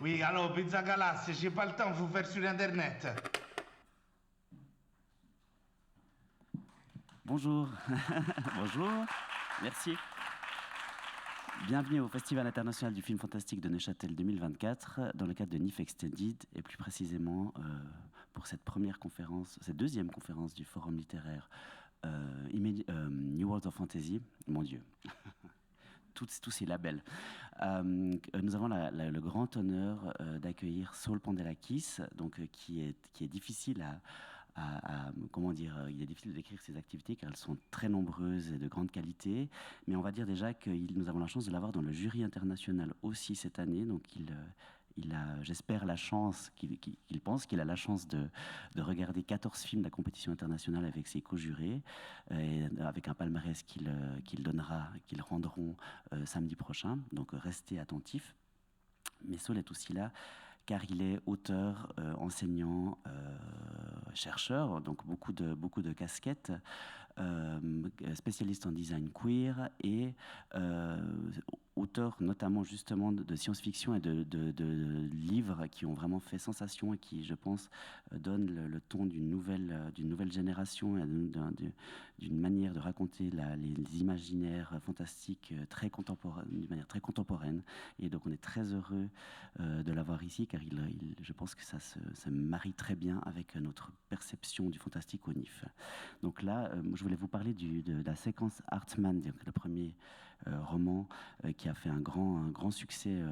Oui, allô, Pizza Galassi, j'ai pas le temps de vous faire sur Internet. Bonjour, bonjour, merci. Bienvenue au Festival international du film fantastique de Neuchâtel 2024 dans le cadre de NIF Extended et plus précisément pour cette première conférence, cette deuxième conférence du forum littéraire New World of Fantasy. Mon Dieu, tous ces labels. Nous avons le grand honneur d'accueillir Saul Pandelakis, donc, qui est difficile comment dire, il est difficile de décrire ses activités car elles sont très nombreuses et de grande qualité, mais on va dire déjà que nous avons la chance de l'avoir dans le jury international aussi cette année, donc il a, j'espère, la chance, qu'il pense qu'il a la chance de regarder 14 films de la compétition internationale avec ses co-jurés, avec un palmarès qu'ils rendront samedi prochain, donc restez attentifs. Mais Saul est aussi là car il est auteur, enseignant, chercheur, donc beaucoup de casquettes, spécialiste en design queer et auteur notamment justement de science-fiction et de livres qui ont vraiment fait sensation et qui, je pense, donnent le ton d'une nouvelle génération et d'une manière de raconter les imaginaires fantastiques d'une manière très contemporaine. Et donc on est très heureux de l'avoir ici car je pense que ça se marie très bien avec notre perception du fantastique au NIF. Donc là, je voulais vous parler de la séquence Hartman, donc le premier roman qui a fait un grand succès,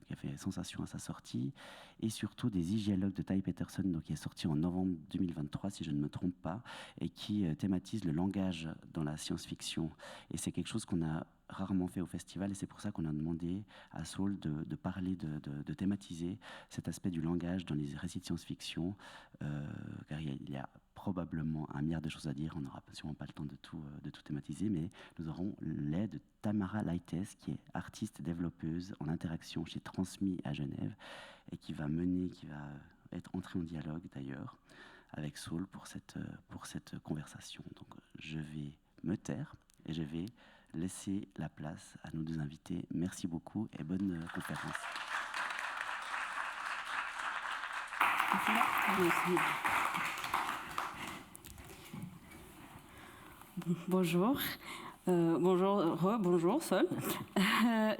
qui a fait sensation à sa sortie, et surtout des dialogues de Ty Peterson, donc qui est sorti en novembre 2023, si je ne me trompe pas, et qui thématise le langage dans la science-fiction. Et c'est quelque chose qu'on a rarement fait au festival, et c'est pour ça qu'on a demandé à Saul de parler, de thématiser cet aspect du langage dans les récits de science-fiction, car il y a probablement un milliard de choses à dire, on n'aura sûrement pas le temps de tout thématiser, mais nous aurons l'aide de Tamara Leites, qui est artiste développeuse en interaction chez Transmis à Genève, et qui va être entrée en dialogue d'ailleurs avec Saul pour cette conversation. Donc je vais me taire et je vais laisser la place à nos deux invités. Merci beaucoup et bonne conférence. Bonjour. Bonjour Sol.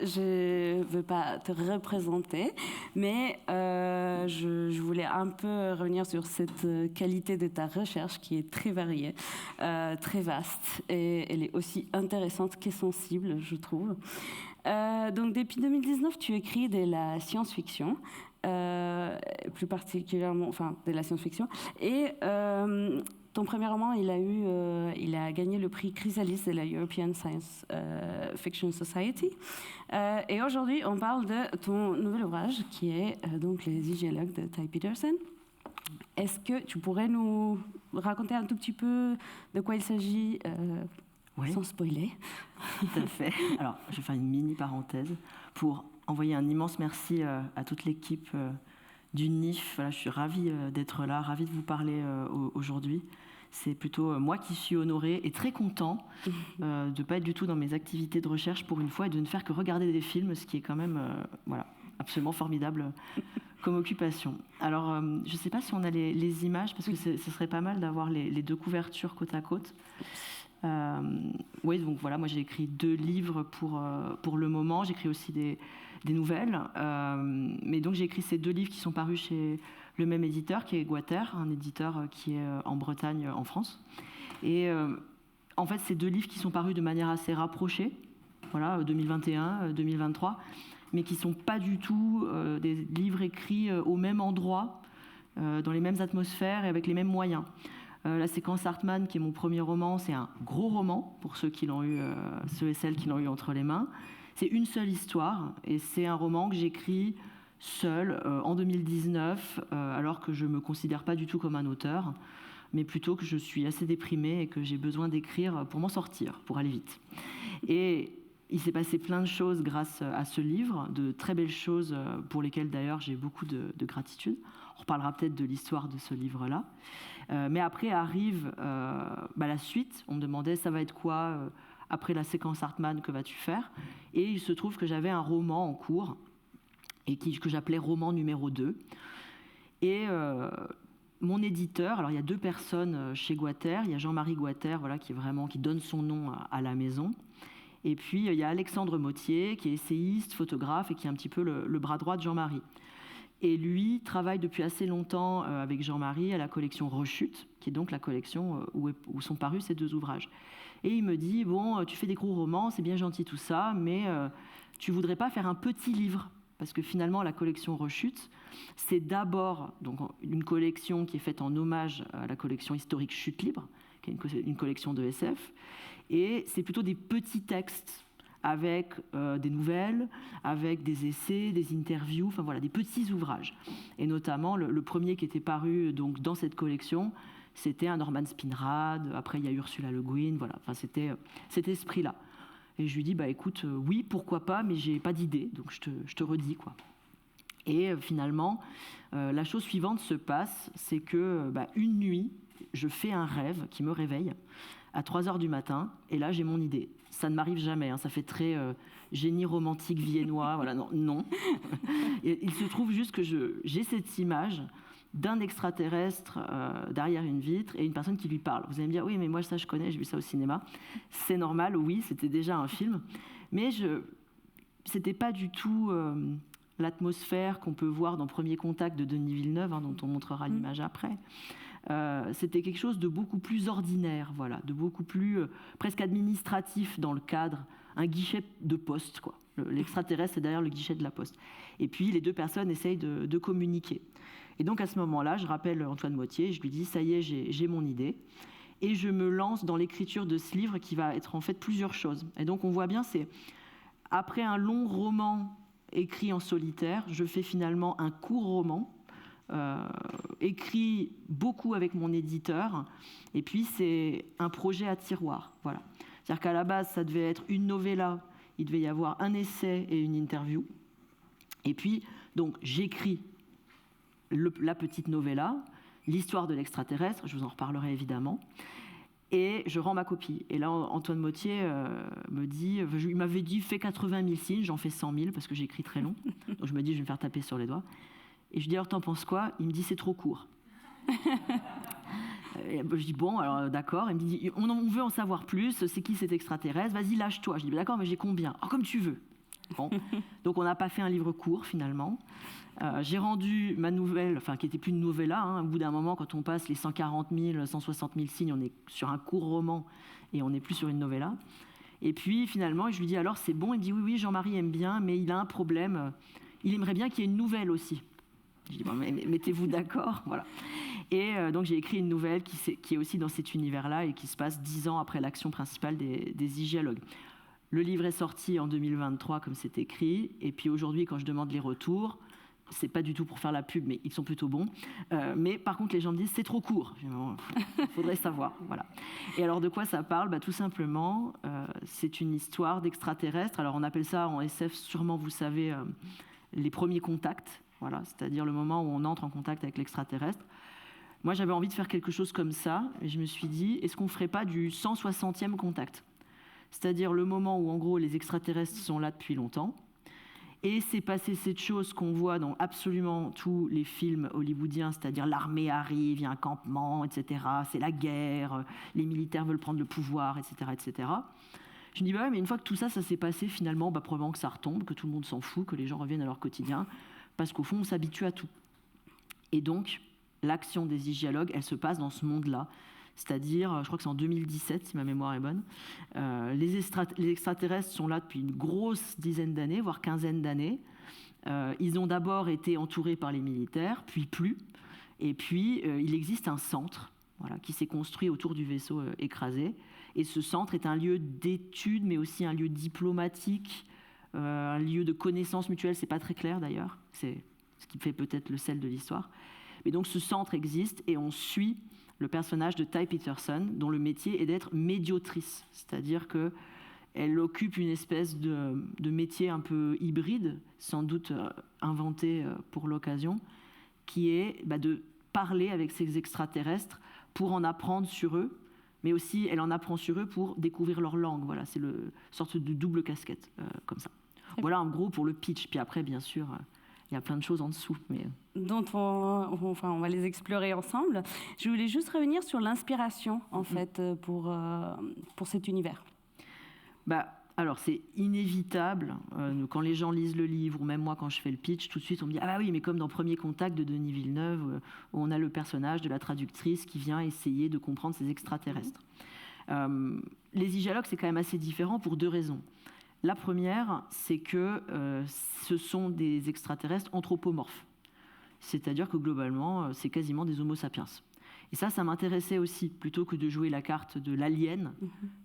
Je ne veux pas te représenter, mais je voulais un peu revenir sur cette qualité de ta recherche qui est très variée, très vaste, et elle est aussi intéressante qu'essentielle, je trouve. Donc depuis 2019, tu écris de la science-fiction, plus particulièrement, enfin de la science-fiction, et ton premier roman, il a gagné le prix Chrysalis de la European Science Fiction Society. Et aujourd'hui, on parle de ton nouvel ouvrage, qui est donc Les Dialogues de Ty Peterson. Est-ce que tu pourrais nous raconter un tout petit peu de quoi il s'agit, oui, sans spoiler? Tout à fait. Alors, je vais faire une mini parenthèse pour envoyer un immense merci à toute l'équipe du NIF. Voilà, je suis ravie d'être là, ravie de vous parler aujourd'hui. C'est plutôt moi qui suis honorée et très content de ne pas être du tout dans mes activités de recherche pour une fois et de ne faire que regarder des films, ce qui est quand même absolument formidable comme occupation. Alors, je ne sais pas si on a les images, parce que ce serait pas mal d'avoir les deux couvertures côte à côte. Oui, donc voilà, moi j'ai écrit 2 livres pour le moment. J'écris aussi des nouvelles. Mais donc j'ai écrit ces 2 livres qui sont parus chez le même éditeur, qui est Guater, un éditeur qui est en Bretagne, en France. Et en fait, ces 2 livres qui sont parus de manière assez rapprochée, voilà, 2021, 2023, mais qui ne sont pas du tout des livres écrits au même endroit, dans les mêmes atmosphères et avec les mêmes moyens. La séquence Hartman, qui est mon premier roman, c'est un gros roman pour ceux et celles qui l'ont eu entre les mains. C'est une seule histoire et c'est un roman que j'écris seul en 2019, alors que je ne me considère pas du tout comme un auteur, mais plutôt que je suis assez déprimée et que j'ai besoin d'écrire pour m'en sortir, pour aller vite. Et il s'est passé plein de choses grâce à ce livre, de très belles choses pour lesquelles d'ailleurs j'ai beaucoup de gratitude. On reparlera peut-être de l'histoire de ce livre-là. Mais après arrive la suite. On me demandait ça va être quoi après la séquence Hartman, que vas-tu faire? Et il se trouve que j'avais un roman en cours et que j'appelais roman numéro 2. Et mon éditeur, alors il y a 2 personnes chez Guattert, il y a Jean-Marie Guattert, voilà, qui donne son nom à la maison. Et puis il y a Alexandre Mottier, qui est essayiste, photographe, et qui est un petit peu le bras droit de Jean-Marie. Et lui travaille depuis assez longtemps avec Jean-Marie à la collection Rechute, qui est donc la collection où sont parus ces 2 ouvrages. Et il me dit, bon, tu fais des gros romans, c'est bien gentil tout ça, mais tu voudrais pas faire un petit livre? Parce que finalement, la collection Rechute, c'est d'abord donc, une collection qui est faite en hommage à la collection historique Chute Libre, qui est une collection de SF. Et c'est plutôt des petits textes avec des nouvelles, avec des essais, des interviews, enfin voilà, des petits ouvrages. Et notamment, le premier qui était paru donc, dans cette collection, c'était un Norman Spinrad, après il y a Ursula Le Guin, voilà, enfin, c'était cet esprit-là. Et je lui dis, bah écoute, oui, pourquoi pas, mais j'ai pas d'idée, donc je te redis, quoi. Et finalement, la chose suivante se passe, c'est que une nuit, je fais un rêve qui me réveille à 3h du matin, et là j'ai mon idée. Ça ne m'arrive jamais, hein, ça fait très génie romantique viennois, voilà, non. Et il se trouve juste que j'ai cette image d'un extraterrestre derrière une vitre et une personne qui lui parle. Vous allez me dire, oui, mais moi ça je connais, j'ai vu ça au cinéma. C'est normal, oui, c'était déjà un film, mais c'était pas du tout l'atmosphère qu'on peut voir dans Premier Contact de Denis Villeneuve, hein, dont on montrera l'image après. C'était quelque chose de beaucoup plus ordinaire, voilà, de beaucoup plus presque administratif dans le cadre, un guichet de poste, quoi. L'extraterrestre, c'est derrière le guichet de la poste. Et puis les 2 personnes essayent de communiquer. Et donc à ce moment-là, je rappelle Antoine Mottier, je lui dis, ça y est, j'ai mon idée. Et je me lance dans l'écriture de ce livre qui va être en fait plusieurs choses. Et donc on voit bien, c'est après un long roman écrit en solitaire, je fais finalement un court roman, écrit beaucoup avec mon éditeur, et puis c'est un projet à tiroir. Voilà. C'est-à-dire qu'à la base, ça devait être une novella, il devait y avoir un essai et une interview. Et puis, donc, j'écris la petite novella, l'histoire de l'extraterrestre, je vous en reparlerai évidemment, et je rends ma copie. Et là, Antoine Mottier me dit, il m'avait dit, fais 80 000 signes, j'en fais 100 000, parce que j'écris très long. Donc je me dis, je vais me faire taper sur les doigts. Et je lui dis, alors t'en penses quoi? Il me dit, c'est trop court. Je dis, bon, alors d'accord. Il me dit, on veut en savoir plus, c'est qui cet extraterrestre? Vas-y, lâche-toi. Je dis, d'accord, mais j'ai combien? Oh, comme tu veux. Bon. Donc on n'a pas fait un livre court, finalement. J'ai rendu ma nouvelle, enfin qui n'était plus une novella, hein, au bout d'un moment, quand on passe les 140 000, 160 000 signes, on est sur un court roman et on n'est plus sur une novella. Et puis finalement, je lui dis, alors c'est bon? Il me dit, oui, Jean-Marie aime bien, mais il a un problème, il aimerait bien qu'il y ait une nouvelle aussi. Je dis, bon, mettez-vous d'accord, voilà. Et donc j'ai écrit une nouvelle qui est aussi dans cet univers-là et qui se passe 10 ans après l'action principale des hygiologues. Le livre est sorti en 2023, comme c'est écrit, et puis aujourd'hui, quand je demande les retours, c'est pas du tout pour faire la pub, mais ils sont plutôt bons. Mais par contre, les gens me disent, c'est trop court. Il faudrait savoir, voilà. Et alors, de quoi ça parle? Tout simplement, c'est une histoire d'extraterrestres. Alors, on appelle ça en SF, sûrement, vous savez, les premiers contacts. Voilà, c'est-à-dire le moment où on entre en contact avec l'extraterrestre. Moi, j'avais envie de faire quelque chose comme ça, et je me suis dit, est-ce qu'on ne ferait pas du 160e contact? C'est-à-dire le moment où, en gros, les extraterrestres sont là depuis longtemps, et c'est passé cette chose qu'on voit dans absolument tous les films hollywoodiens, c'est-à-dire l'armée arrive, il y a un campement, etc., c'est la guerre, les militaires veulent prendre le pouvoir, etc., etc. Je me dis, mais une fois que tout ça, ça s'est passé, finalement, probablement que ça retombe, que tout le monde s'en fout, que les gens reviennent à leur quotidien, parce qu'au fond, on s'habitue à tout. Et donc, l'action des hygiologues, elle se passe dans ce monde-là. C'est-à-dire, je crois que c'est en 2017, si ma mémoire est bonne, les extraterrestres sont là depuis une grosse dizaine d'années, voire quinzaine d'années. Ils ont d'abord été entourés par les militaires, puis plus. Et puis, il existe un centre, voilà, qui s'est construit autour du vaisseau écrasé. Et ce centre est un lieu d'études, mais aussi un lieu diplomatique, un lieu de connaissances mutuelles. C'est pas très clair d'ailleurs, c'est ce qui fait peut-être le sel de l'histoire. Mais donc ce centre existe et on suit le personnage de Ty Peterson, dont le métier est d'être médiatrice, c'est-à-dire qu'elle occupe une espèce de métier un peu hybride, sans doute inventé pour l'occasion, qui est de parler avec ces extraterrestres pour en apprendre sur eux, mais aussi elle en apprend sur eux pour découvrir leur langue. Voilà, c'est une sorte de double casquette, comme ça. Voilà en gros pour le pitch. Puis après, bien sûr, il y a plein de choses en dessous. Mais... dont on va les explorer ensemble. Je voulais juste revenir sur l'inspiration, en fait, pour cet univers. Alors, c'est inévitable, quand les gens lisent le livre, ou même moi, quand je fais le pitch, tout de suite, on me dit « Ah bah oui, mais comme dans Premier Contact de Denis Villeneuve, où on a le personnage de la traductrice qui vient essayer de comprendre ces extraterrestres. » Les igialogues, c'est quand même assez différent pour 2 raisons. La première, c'est que ce sont des extraterrestres anthropomorphes. C'est-à-dire que globalement, c'est quasiment des homo sapiens. Et ça m'intéressait aussi, plutôt que de jouer la carte de l'alien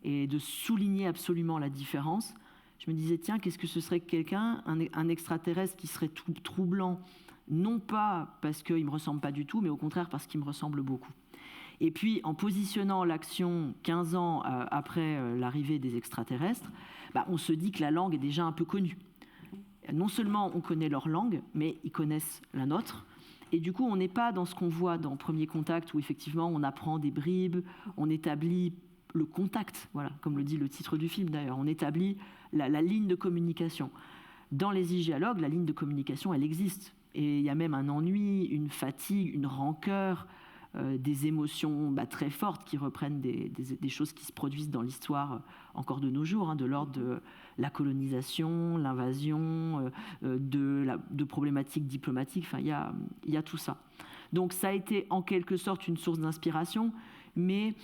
et de souligner absolument la différence. Je me disais, tiens, qu'est-ce que ce serait que quelqu'un, un extraterrestre qui serait troublant, non pas parce qu'il ne me ressemble pas du tout, mais au contraire parce qu'il me ressemble beaucoup. Et puis, en positionnant l'action 15 ans après l'arrivée des extraterrestres, on se dit que la langue est déjà un peu connue. Non seulement on connaît leur langue, mais ils connaissent la nôtre. Et du coup, on n'est pas dans ce qu'on voit dans Premier Contact, où effectivement on apprend des bribes, on établit le contact, voilà, comme le dit le titre du film d'ailleurs, on établit la ligne de communication. Dans les igialogues, la ligne de communication, elle existe. Et il y a même un ennui, une fatigue, une rancœur, des émotions très fortes qui reprennent des choses qui se produisent dans l'histoire encore de nos jours, de l'ordre de la colonisation, l'invasion, de problématiques diplomatiques, il y a tout ça. Donc ça a été en quelque sorte une source d'inspiration, mais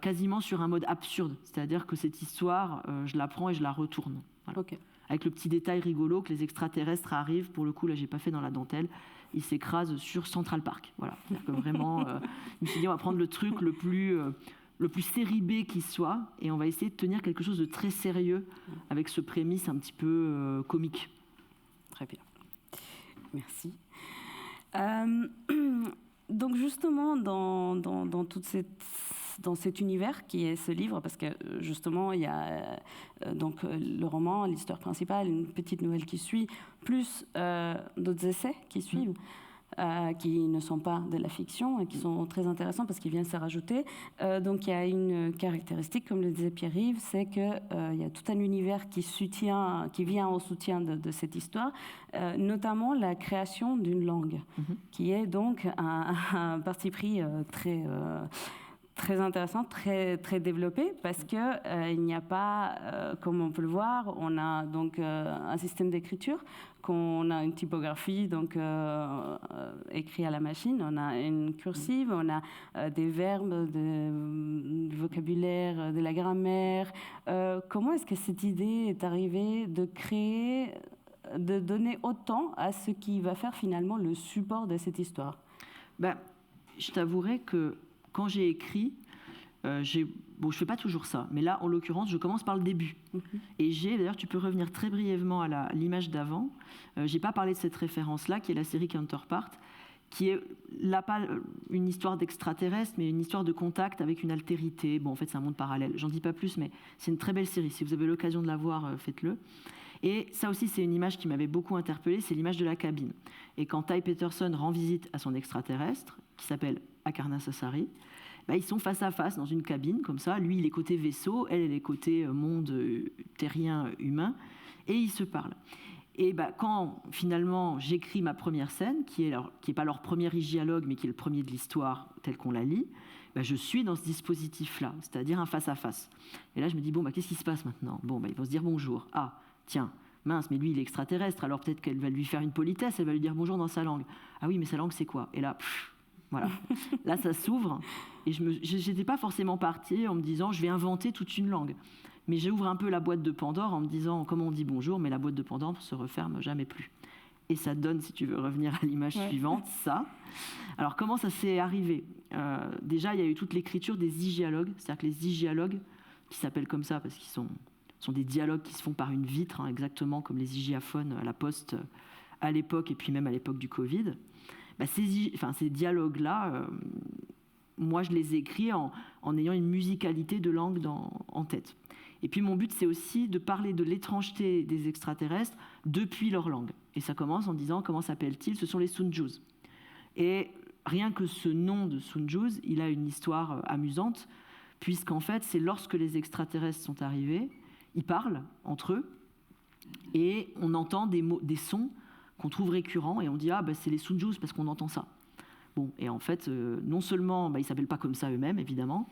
quasiment sur un mode absurde, c'est-à-dire que cette histoire, je la prends et je la retourne. Voilà. Okay. Avec le petit détail rigolo que les extraterrestres arrivent, pour le coup là j'ai pas fait dans la dentelle, ils s'écrasent sur Central Park. Voilà. C'est-à-dire que vraiment, je me suis dit on va prendre le truc le plus série B qui soit, et on va essayer de tenir quelque chose de très sérieux avec ce prémisse un petit peu comique. Très bien. Merci. Donc justement, dans cet univers qui est ce livre, parce que justement, il y a donc le roman, l'histoire principale, une petite nouvelle qui suit, plus d'autres essais qui suivent, qui ne sont pas de la fiction et qui sont très intéressants parce qu'ils viennent se rajouter. Donc il y a une caractéristique, comme le disait Pierre-Yves, c'est qu'il y a tout un univers qui vient au soutien de cette histoire, notamment la création d'une langue, qui est donc un parti pris très intéressant, très développé, parce qu'il n'y a pas, comme on peut le voir, on a donc un système d'écriture, qu'on a une typographie donc écrit à la machine, on a une cursive, on a des verbes, du vocabulaire, de la grammaire. Comment est-ce que cette idée est arrivée de créer, de donner autant à ce qui va faire finalement le support de cette histoire? Je t'avouerai que quand j'ai écrit, je ne fais pas toujours ça, mais là, en l'occurrence, je commence par le début. Et d'ailleurs, tu peux revenir très brièvement à l'image d'avant. Je n'ai pas parlé de cette référence-là, qui est la série Counterpart, qui est là pas une histoire d'extraterrestre, mais une histoire de contact avec une altérité. Bon, en fait, c'est un monde parallèle. J'en dis pas plus, mais c'est une très belle série. Si vous avez l'occasion de la voir, faites-le. Et ça aussi, c'est une image qui m'avait beaucoup interpellée, c'est l'image de la cabine. Et quand Ty Peterson rend visite à son extraterrestre, qui s'appelle Akarna Sassari, ils sont face à face dans une cabine, comme ça. Lui, il est côté vaisseau, elle est côté monde terrien humain, et ils se parlent. Et quand, finalement, j'écris ma première scène, qui est pas leur premier igialogue, mais qui est le premier de l'histoire, tel qu'on la lit, je suis dans ce dispositif-là, c'est-à-dire un face-à-face. Et là, je me dis, qu'est-ce qui se passe maintenant? Ils vont se dire bonjour. Ah, tiens, mince, mais lui, il est extraterrestre, alors peut-être qu'elle va lui faire une politesse, elle va lui dire bonjour dans sa langue. Ah oui, mais sa langue, c'est quoi? Et là, voilà. Là, ça s'ouvre, et je n'étais pas forcément partie en me disant, je vais inventer toute une langue. Mais j'ouvre un peu la boîte de Pandore en me disant, comment on dit bonjour, mais la boîte de Pandore se referme jamais plus. Et ça donne, si tu veux revenir à l'image suivante, ça. Alors, comment ça s'est arrivé? Déjà, il y a eu toute l'écriture des igialogues, c'est-à-dire que les igialogues, qui s'appellent comme ça parce qu'ils sont des dialogues qui se font par une vitre, exactement comme les igiaphones à la Poste à l'époque, et puis même à l'époque du Covid. Ces dialogues-là, moi, je les ai écrits en ayant une musicalité de langue en tête. Et puis mon but, c'est aussi de parler de l'étrangeté des extraterrestres depuis leur langue. Et ça commence en disant, comment s'appellent-ils? Ce sont les Sunjus. Et rien que ce nom de Sunjus, il a une histoire amusante, puisqu'en fait, c'est lorsque les extraterrestres sont arrivés, ils parlent entre eux, et on entend des sons qu'on trouve récurrents, et on dit « Ah, bah, c'est les Sunjus parce qu'on entend ça ». Bon, et en fait, non seulement ils ne s'appellent pas comme ça eux-mêmes, évidemment,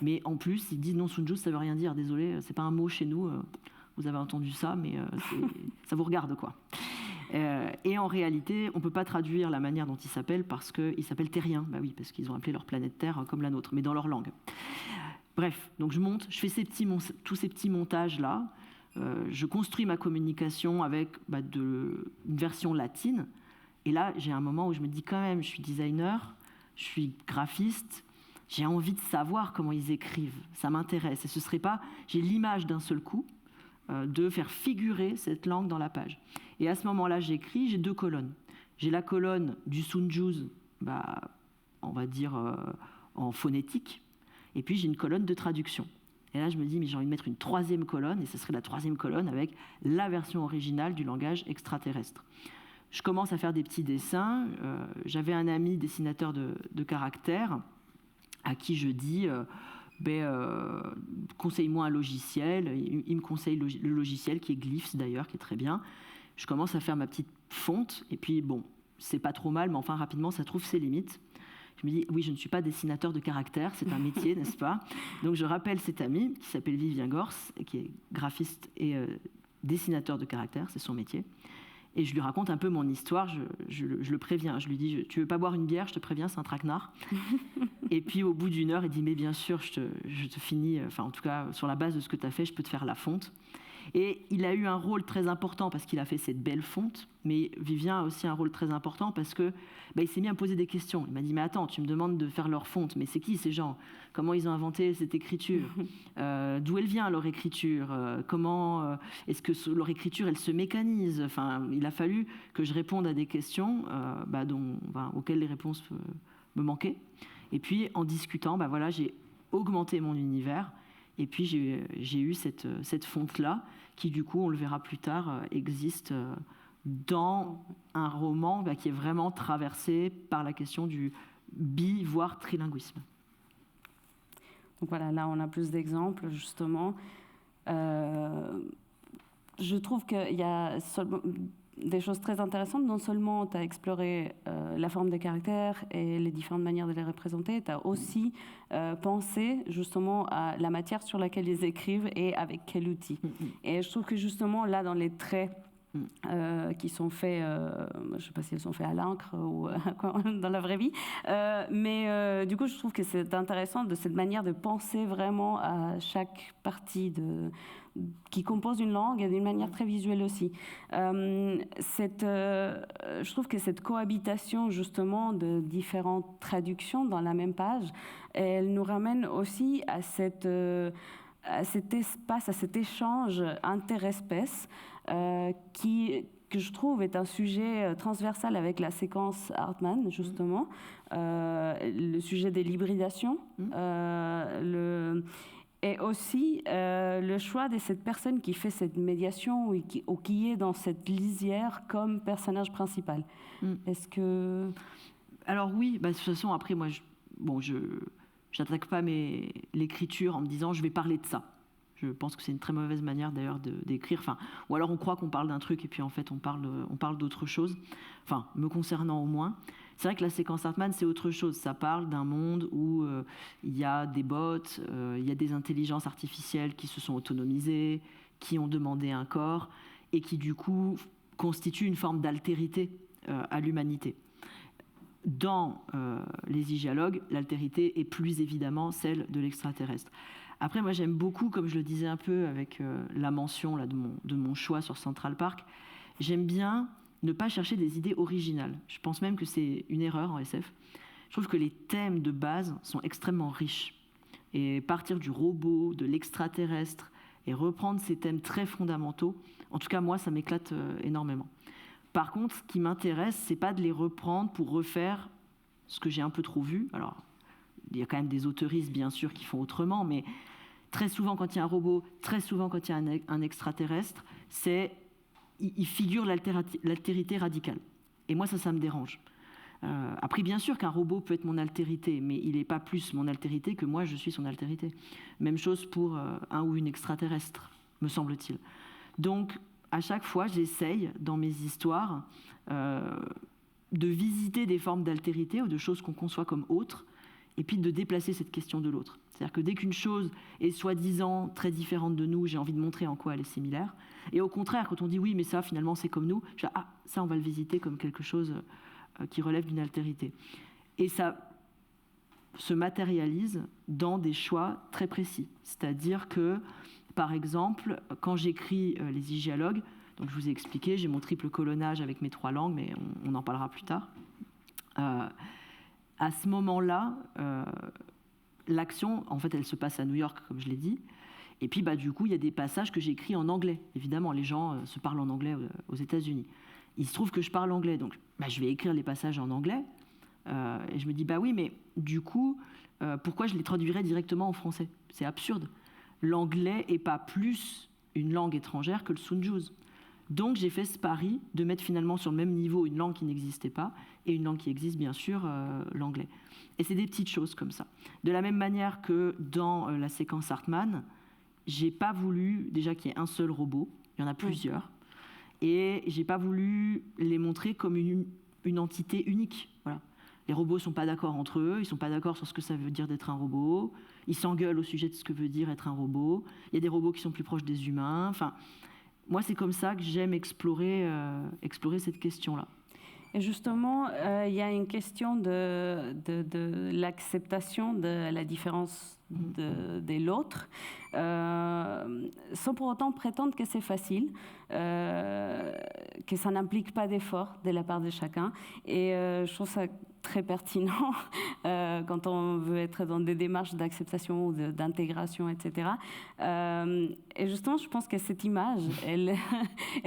mais en plus, ils disent « Non, Sunjus, ça ne veut rien dire, désolé, ce n'est pas un mot chez nous, vous avez entendu ça, mais ça vous regarde, quoi ». Et en réalité, on ne peut pas traduire la manière dont ils s'appellent parce qu'ils s'appellent terriens. Bah oui, parce qu'ils ont appelé leur planète Terre comme la nôtre, mais dans leur langue. Bref, donc je fais tous ces petits montages-là. Je construis ma communication avec une version latine. Et là, j'ai un moment où je me dis quand même, je suis designer, je suis graphiste, j'ai envie de savoir comment ils écrivent. Ça m'intéresse. Et ce serait pas, j'ai l'image d'un seul coup de faire figurer cette langue dans la page. Et à ce moment-là, j'écris, j'ai 2 colonnes. J'ai la colonne du Sunjus, on va dire en phonétique, et puis j'ai une colonne de traduction. Et là, je me dis, mais j'ai envie de mettre une 3e colonne, et ce serait la 3e colonne avec la version originale du langage extraterrestre. Je commence à faire des petits dessins. J'avais un ami dessinateur de caractères à qui je dis... conseille-moi un logiciel. Il me conseille le logiciel qui est Glyphs d'ailleurs, qui est très bien. Je commence à faire ma petite fonte, et puis bon, c'est pas trop mal, mais enfin rapidement, ça trouve ses limites. Je me dis, oui, je ne suis pas dessinateur de caractères, c'est un métier, n'est-ce pas? Donc je rappelle cet ami qui s'appelle Vivien Gors, qui est graphiste et dessinateur de caractères, c'est son métier. Et je lui raconte un peu mon histoire, je le préviens. Je lui dis, tu veux pas boire une bière, je te préviens, c'est un traquenard. Et puis au bout d'1 heure, il dit, mais bien sûr, je te finis, enfin en tout cas, sur la base de ce que tu as fait, je peux te faire la fonte. Et il a eu un rôle très important parce qu'il a fait cette belle fonte, mais Vivien a aussi un rôle très important parce que il s'est mis à me poser des questions. Il m'a dit, mais attends, tu me demandes de faire leur fonte, mais c'est qui ces gens? Comment ils ont inventé cette écriture? D'où elle vient leur écriture? Comment est-ce que leur écriture, elle se mécanise? Enfin, il a fallu que je réponde à des questions auxquelles les réponses me manquaient. Et puis, en discutant, j'ai augmenté mon univers. Et puis, j'ai eu cette fonte-là, qui, du coup, on le verra plus tard, existe dans un roman qui est vraiment traversé par la question du voire trilinguisme. Donc voilà, là, on a plus d'exemples, justement. Je trouve qu'il y a des choses très intéressantes. Non seulement tu as exploré la forme des caractères et les différentes manières de les représenter, tu as aussi pensé justement à la matière sur laquelle ils écrivent et avec quel outil. Et je trouve que justement là, dans les traits qui sont faits, je ne sais pas si ils sont faits à l'encre ou dans la vraie vie, mais du coup je trouve que c'est intéressant de cette manière de penser vraiment à chaque partie qui compose une langue et d'une manière très visuelle aussi. Je trouve que cette cohabitation justement de différentes traductions dans la même page, elle nous ramène aussi à cet espace, à cet échange interespèces que je trouve est un sujet transversal avec la séquence Hartmann, justement, le sujet des l'hybridation, et aussi le choix de cette personne qui fait cette médiation ou qui est dans cette lisière comme personnage principal. Est-ce que... Alors oui, de toute façon, après, moi, je n'attaque pas l'écriture en me disant je vais parler de ça. Je pense que c'est une très mauvaise manière d'ailleurs d'écrire. Enfin, ou alors on croit qu'on parle d'un truc et puis en fait on parle d'autre chose. Enfin, me concernant au moins. C'est vrai que la séquence Hartmann, c'est autre chose. Ça parle d'un monde où il y a des bots, il y a des intelligences artificielles qui se sont autonomisées, qui ont demandé un corps et qui du coup constituent une forme d'altérité à l'humanité. Dans les hygialogues, l'altérité est plus évidemment celle de l'extraterrestre. Après, moi, j'aime beaucoup, comme je le disais un peu avec la mention là, de mon choix sur Central Park, j'aime bien ne pas chercher des idées originales. Je pense même que c'est une erreur en SF. Je trouve que les thèmes de base sont extrêmement riches. Et partir du robot, de l'extraterrestre, et reprendre ces thèmes très fondamentaux, en tout cas, moi, ça m'éclate énormément. Par contre, ce qui m'intéresse, c'est pas de les reprendre pour refaire ce que j'ai un peu trop vu. Alors, il y a quand même des auteuristes, bien sûr, qui font autrement, mais très souvent, quand il y a un robot, très souvent, quand il y a un extraterrestre, il figure l'altérité radicale. Et moi, ça me dérange. Après, bien sûr qu'un robot peut être mon altérité, mais il n'est pas plus mon altérité que moi, je suis son altérité. Même chose pour un ou une extraterrestre, me semble-t-il. Donc, à chaque fois, j'essaye, dans mes histoires, de visiter des formes d'altérité ou de choses qu'on conçoit comme autres, et puis de déplacer cette question de l'autre. C'est-à-dire que dès qu'une chose est soi-disant très différente de nous, j'ai envie de montrer en quoi elle est similaire. Et au contraire, quand on dit oui, mais ça, finalement, c'est comme nous, je dis, ah, ça, on va le visiter comme quelque chose qui relève d'une altérité. Et ça se matérialise dans des choix très précis. C'est-à-dire que, par exemple, quand j'écris les hygialogues, donc je vous ai expliqué, j'ai mon triple colonnage avec mes 3 langues, mais on en parlera plus tard. À ce moment-là, l'action, en fait, elle se passe à New York, comme je l'ai dit. Et puis, du coup, il y a des passages que j'écris en anglais. Évidemment, les gens se parlent en anglais aux États-Unis. Il se trouve que je parle anglais, donc je vais écrire les passages en anglais. Et je me dis, oui, mais du coup, pourquoi je les traduirais directement en français? C'est absurde. L'anglais n'est pas plus une langue étrangère que le Sunjuz. Donc, j'ai fait ce pari de mettre finalement sur le même niveau une langue qui n'existait pas et une langue qui existe, bien sûr, l'anglais. Et c'est des petites choses comme ça. De la même manière que dans la séquence Hartmann, j'ai pas voulu déjà qu'il y ait un seul robot, il y en a plusieurs, et j'ai pas voulu les montrer comme une entité unique. Voilà. Les robots sont pas d'accord entre eux, ils sont pas d'accord sur ce que ça veut dire d'être un robot, ils s'engueulent au sujet de ce que veut dire être un robot, il y a des robots qui sont plus proches des humains, enfin... Moi, c'est comme ça que j'aime explorer cette question-là. Et justement, il y a une question de l'acceptation de la différence de l'autre, sans pour autant prétendre que c'est facile, que ça n'implique pas d'effort de la part de chacun. Et je trouve ça très pertinent quand on veut être dans des démarches d'acceptation ou d'intégration, etc. Et justement, je pense que cette image, elle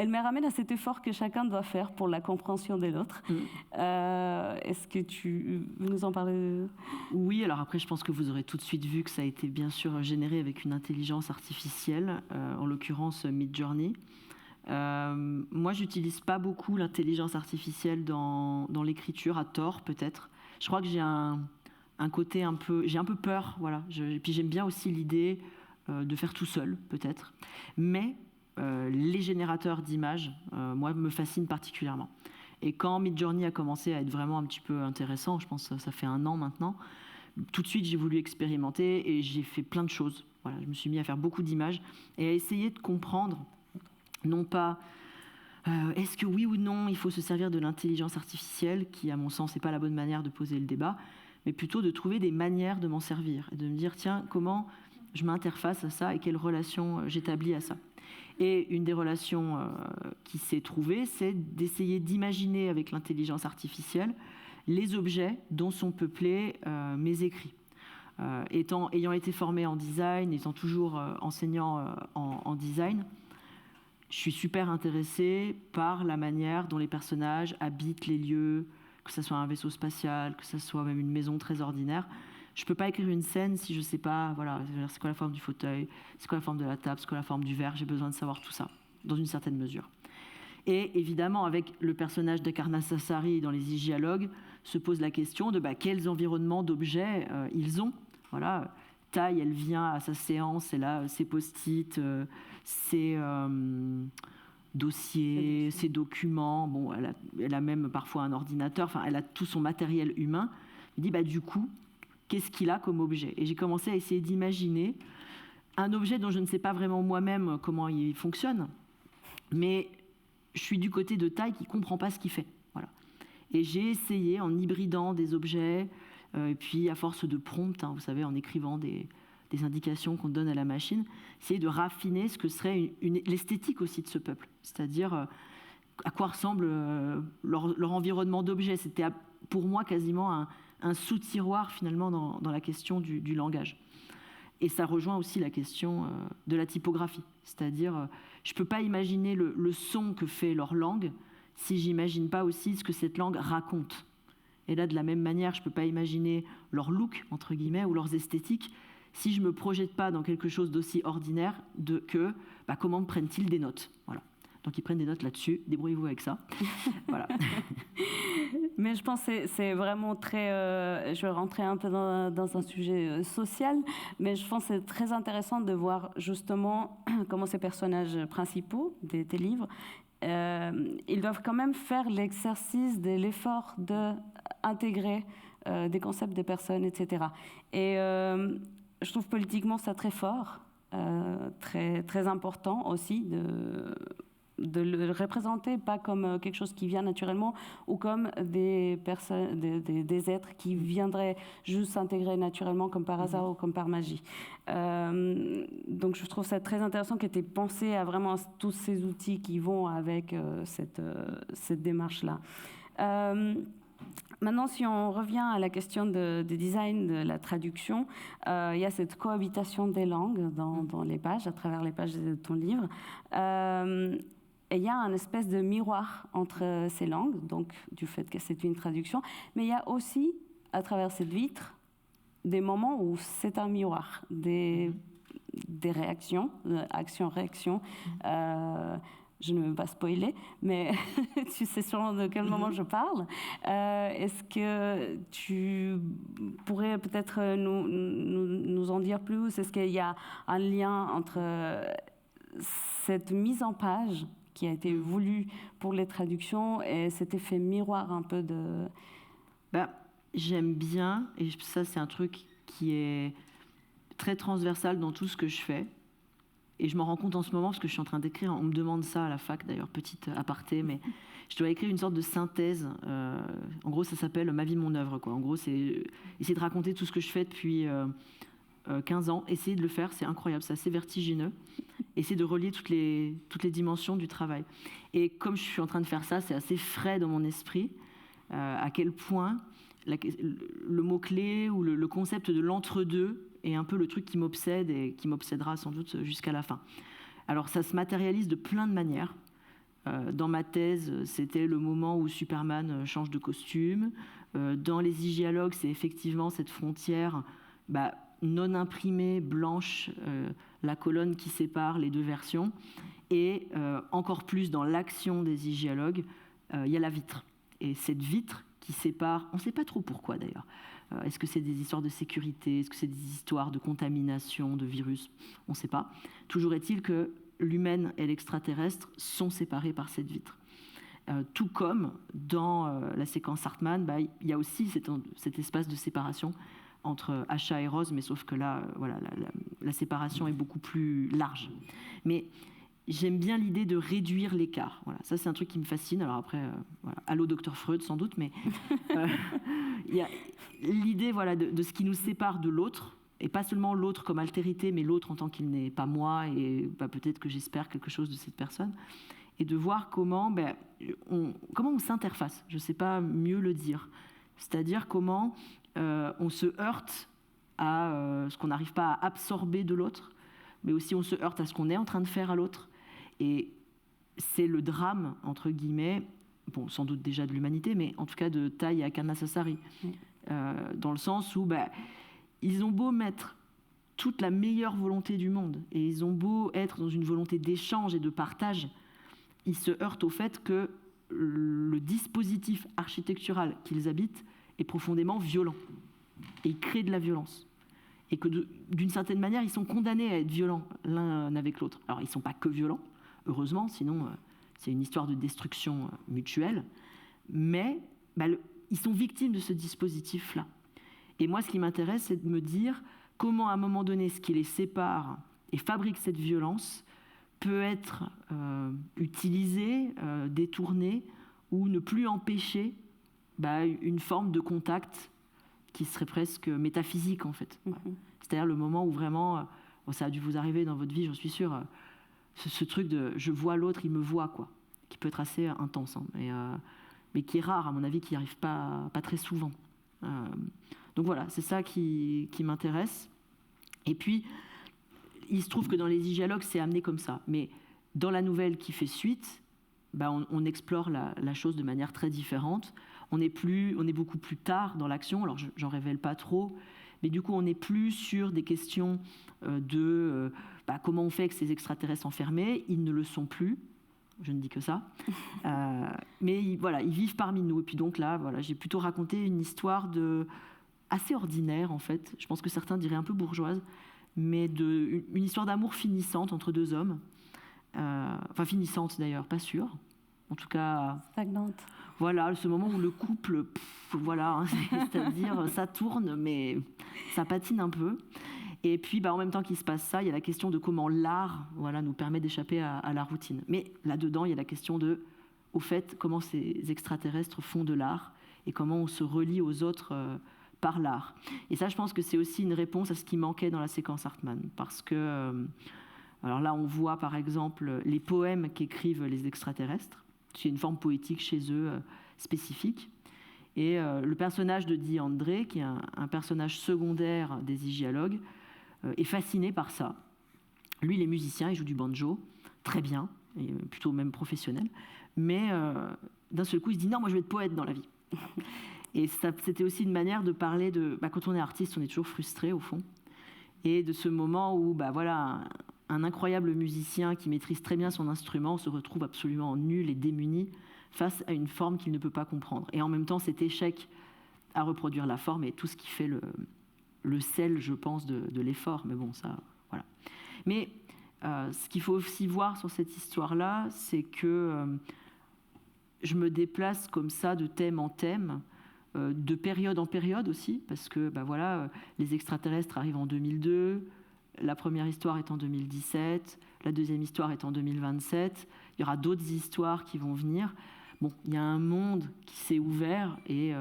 me ramène à cet effort que chacun doit faire pour la compréhension de l'autre. Est-ce que tu veux nous en parler? Oui, alors après, je pense que vous aurez tout de suite vu que ça a été bien sûr généré avec une intelligence artificielle, en l'occurrence Midjourney. Moi, j'utilise pas beaucoup l'intelligence artificielle dans l'écriture, à tort peut-être. Je crois que j'ai un côté j'ai un peu peur, voilà. Et puis j'aime bien aussi l'idée de faire tout seul, peut-être. Mais les générateurs d'images, moi, me fascinent particulièrement. Et quand Midjourney a commencé à être vraiment un petit peu intéressant, je pense que ça fait 1 an maintenant, tout de suite j'ai voulu expérimenter et j'ai fait plein de choses. Voilà, je me suis mis à faire beaucoup d'images et à essayer de comprendre. Non pas est-ce que oui ou non il faut se servir de l'intelligence artificielle, qui à mon sens n'est pas la bonne manière de poser le débat, mais plutôt de trouver des manières de m'en servir et de me dire tiens, comment je m'interface à ça et quelle relation j'établis à ça. Et une des relations qui s'est trouvée, c'est d'essayer d'imaginer avec l'intelligence artificielle les objets dont sont peuplés mes écrits. Ayant été formée en design, étant toujours enseignant en design, je suis super intéressée par la manière dont les personnages habitent les lieux, que ce soit un vaisseau spatial, que ce soit même une maison très ordinaire. Je ne peux pas écrire une scène si je ne sais pas, voilà, c'est quoi la forme du fauteuil, c'est quoi la forme de la table, c'est quoi la forme du verre. J'ai besoin de savoir tout ça, dans une certaine mesure. Et évidemment, avec le personnage d'Akarna Sassari dans les hygialogues, se pose la question de quels environnements d'objets ils ont. Voilà. Tai, elle vient à sa séance, elle a ses post-it, ses dossiers, ses documents. Bon, elle a même parfois un ordinateur. Enfin, elle a tout son matériel humain. Elle dit, du coup, qu'est-ce qu'il a comme objet? Et j'ai commencé à essayer d'imaginer un objet dont je ne sais pas vraiment moi-même comment il fonctionne, mais je suis du côté de Tai qui ne comprend pas ce qu'il fait. Voilà. Et j'ai essayé, en hybridant des objets, et puis à force de prompt, vous savez, en écrivant des indications qu'on donne à la machine, essayer de raffiner ce que serait l'esthétique aussi de ce peuple. C'est-à-dire à quoi ressemble leur environnement d'objets. C'était pour moi quasiment un sous-tiroir finalement dans la question du langage. Et ça rejoint aussi la question de la typographie. C'est-à-dire, je ne peux pas imaginer le son que fait leur langue si j'imagine pas aussi ce que cette langue raconte. Et là, de la même manière, je ne peux pas imaginer leur look, entre guillemets, ou leurs esthétiques, si je ne me projette pas dans quelque chose d'aussi ordinaire que comment prennent-ils des notes. Voilà. Donc, ils prennent des notes là-dessus. Débrouillez-vous avec ça. Voilà. mais je pense que c'est vraiment très... je vais rentrer un peu dans un sujet social, mais je pense que c'est très intéressant de voir justement comment ces personnages principaux des livres, ils doivent quand même faire l'exercice de l'effort d'intégrer des concepts des personnes, etc. Et je trouve politiquement ça très fort, très, très important aussi de le représenter, pas comme quelque chose qui vient naturellement ou comme des personnes, des êtres qui viendraient juste s'intégrer naturellement comme par hasard ou comme par magie. Donc je trouve ça très intéressant qu'il ait pensé à vraiment tous ces outils qui vont avec cette démarche-là. Maintenant, si on revient à la question de design de la traduction, il y a cette cohabitation des langues dans les pages, à travers les pages de ton livre. Et il y a un espèce de miroir entre ces langues, donc du fait que c'est une traduction, mais il y a aussi, à travers cette vitre, des moments où c'est un miroir, des réactions, action-réaction. Je ne veux pas spoiler, mais tu sais sûrement de quel moment je parle. Est-ce que tu pourrais peut-être nous en dire plus? Est-ce qu'il y a un lien entre cette mise en page qui a été voulue pour les traductions et cet effet miroir un peu de... J'aime bien, et ça c'est un truc qui est très transversal dans tout ce que je fais. Et je m'en rends compte en ce moment parce que je suis en train d'écrire, on me demande ça à la fac d'ailleurs, petite aparté, mais je dois écrire une sorte de synthèse. En gros, ça s'appelle « Ma vie, mon œuvre ». En gros, c'est essayer de raconter tout ce que je fais depuis 15 ans. Essayer de le faire, c'est incroyable, c'est assez vertigineux. Essayer de relier toutes les dimensions du travail. Et comme je suis en train de faire ça, c'est assez frais dans mon esprit, à quel point le mot-clé ou le concept de l'entre-deux est un peu le truc qui m'obsède et qui m'obsédera sans doute jusqu'à la fin. Alors ça se matérialise de plein de manières. Dans ma thèse, c'était le moment où Superman change de costume. Dans les Igialogues, c'est effectivement cette frontière non imprimée, blanche, la colonne qui sépare les deux versions. Et encore plus dans l'action des Igialogues, il y a la vitre. Et cette vitre qui sépare, on ne sait pas trop pourquoi d'ailleurs. Est-ce que c'est des histoires de sécurité? Est-ce que c'est des histoires de contamination, de virus? On ne sait pas. Toujours est-il que l'humaine et l'extraterrestre sont séparés par cette vitre. Tout comme dans la séquence Hartmann, il y a aussi cet espace de séparation entre Asha et Rose, mais sauf que là, la séparation est beaucoup plus large. Mais j'aime bien l'idée de réduire l'écart. Voilà, ça, c'est un truc qui me fascine. Alors après, allô, Dr Freud, sans doute, mais il y a l'idée de ce qui nous sépare de l'autre, et pas seulement l'autre comme altérité, mais l'autre en tant qu'il n'est pas moi, et peut-être que j'espère quelque chose de cette personne, et de voir comment on s'interface. Je ne sais pas mieux le dire. C'est-à-dire comment on se heurte à ce qu'on n'arrive pas à absorber de l'autre, mais aussi on se heurte à ce qu'on est en train de faire à l'autre. Et c'est le drame, entre guillemets, sans doute déjà de l'humanité, mais en tout cas de Tai et Akana Sasari, dans le sens où ils ont beau mettre toute la meilleure volonté du monde, et ils ont beau être dans une volonté d'échange et de partage, ils se heurtent au fait que le dispositif architectural qu'ils habitent est profondément violent, et il crée de la violence. Et que d'une certaine manière, ils sont condamnés à être violents l'un avec l'autre. Alors, ils ne sont pas que violents, heureusement, sinon c'est une histoire de destruction mutuelle, mais ils sont victimes de ce dispositif-là. Et moi, ce qui m'intéresse, c'est de me dire comment, à un moment donné, ce qui les sépare et fabrique cette violence peut être utilisé, détourné, ou ne plus empêcher une forme de contact qui serait presque métaphysique, en fait. C'est-à-dire le moment où vraiment, ça a dû vous arriver dans votre vie, j'en suis sûre, ce truc de « je vois l'autre, il me voit », quoi, qui peut être assez intense, mais qui est rare, à mon avis, qui n'arrive pas très souvent. Donc voilà, c'est ça qui m'intéresse. Et puis, il se trouve que dans les Igialogues, c'est amené comme ça. Mais dans la nouvelle qui fait suite, on explore la chose de manière très différente. On est beaucoup plus tard dans l'action, alors j'en révèle pas trop, mais du coup on n'est plus sur des questions de comment on fait avec ces extraterrestres enfermés, ils ne le sont plus, je ne dis que ça. Mais ils vivent parmi nous. Et puis donc là, voilà, j'ai plutôt raconté une histoire assez ordinaire, en fait. Je pense que certains diraient un peu bourgeoise, mais une histoire d'amour finissante entre deux hommes. Enfin, finissante d'ailleurs, pas sûre. En tout cas... Stagnante. Voilà, ce moment où le couple, c'est-à-dire ça tourne, mais ça patine un peu. Et puis, en même temps qu'il se passe ça, il y a la question de comment l'art nous permet d'échapper à la routine. Mais là-dedans, il y a la question au fait, comment ces extraterrestres font de l'art et comment on se relie aux autres par l'art. Et ça, je pense que c'est aussi une réponse à ce qui manquait dans la séquence Hartmann. Parce que, alors là, on voit par exemple les poèmes qu'écrivent les extraterrestres. C'est une forme poétique chez eux spécifique. Et le personnage de Di André, qui est un personnage secondaire des Hygialogues, est fasciné par ça. Lui, il est musicien, il joue du banjo, très bien, et plutôt même professionnel. Mais d'un seul coup, il se dit « Non, moi je vais être poète dans la vie ». Et c'était aussi une manière de parler de... quand on est artiste, on est toujours frustré, au fond. Et de ce moment où, un incroyable musicien qui maîtrise très bien son instrument se retrouve absolument nul et démuni face à une forme qu'il ne peut pas comprendre. Et en même temps, cet échec à reproduire la forme est tout ce qui fait le sel, je pense, de l'effort. Mais bon, ça, voilà. Mais ce qu'il faut aussi voir sur cette histoire-là, c'est que je me déplace comme ça de thème en thème, de période en période aussi, parce que les extraterrestres arrivent en 2002, la première histoire est en 2017, la deuxième histoire est en 2027, il y aura d'autres histoires qui vont venir. Bon, il y a un monde qui s'est ouvert et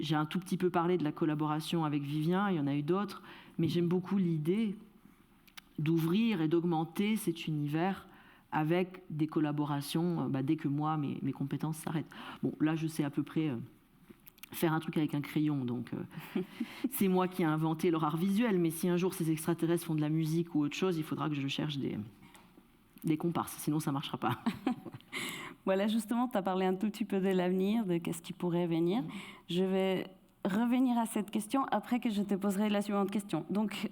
j'ai un tout petit peu parlé de la collaboration avec Vivien, il y en a eu d'autres, mais j'aime beaucoup l'idée d'ouvrir et d'augmenter cet univers avec des collaborations dès que moi, mes compétences s'arrêtent. Bon, là, je sais à peu près faire un truc avec un crayon, donc c'est moi qui ai inventé leur art visuel, mais si un jour ces extraterrestres font de la musique ou autre chose, il faudra que je cherche des comparses, sinon ça ne marchera pas. Voilà, justement, tu as parlé un tout petit peu de l'avenir, de qu'est-ce qui pourrait venir. Je vais revenir à cette question après que je te poserai la suivante question. Donc,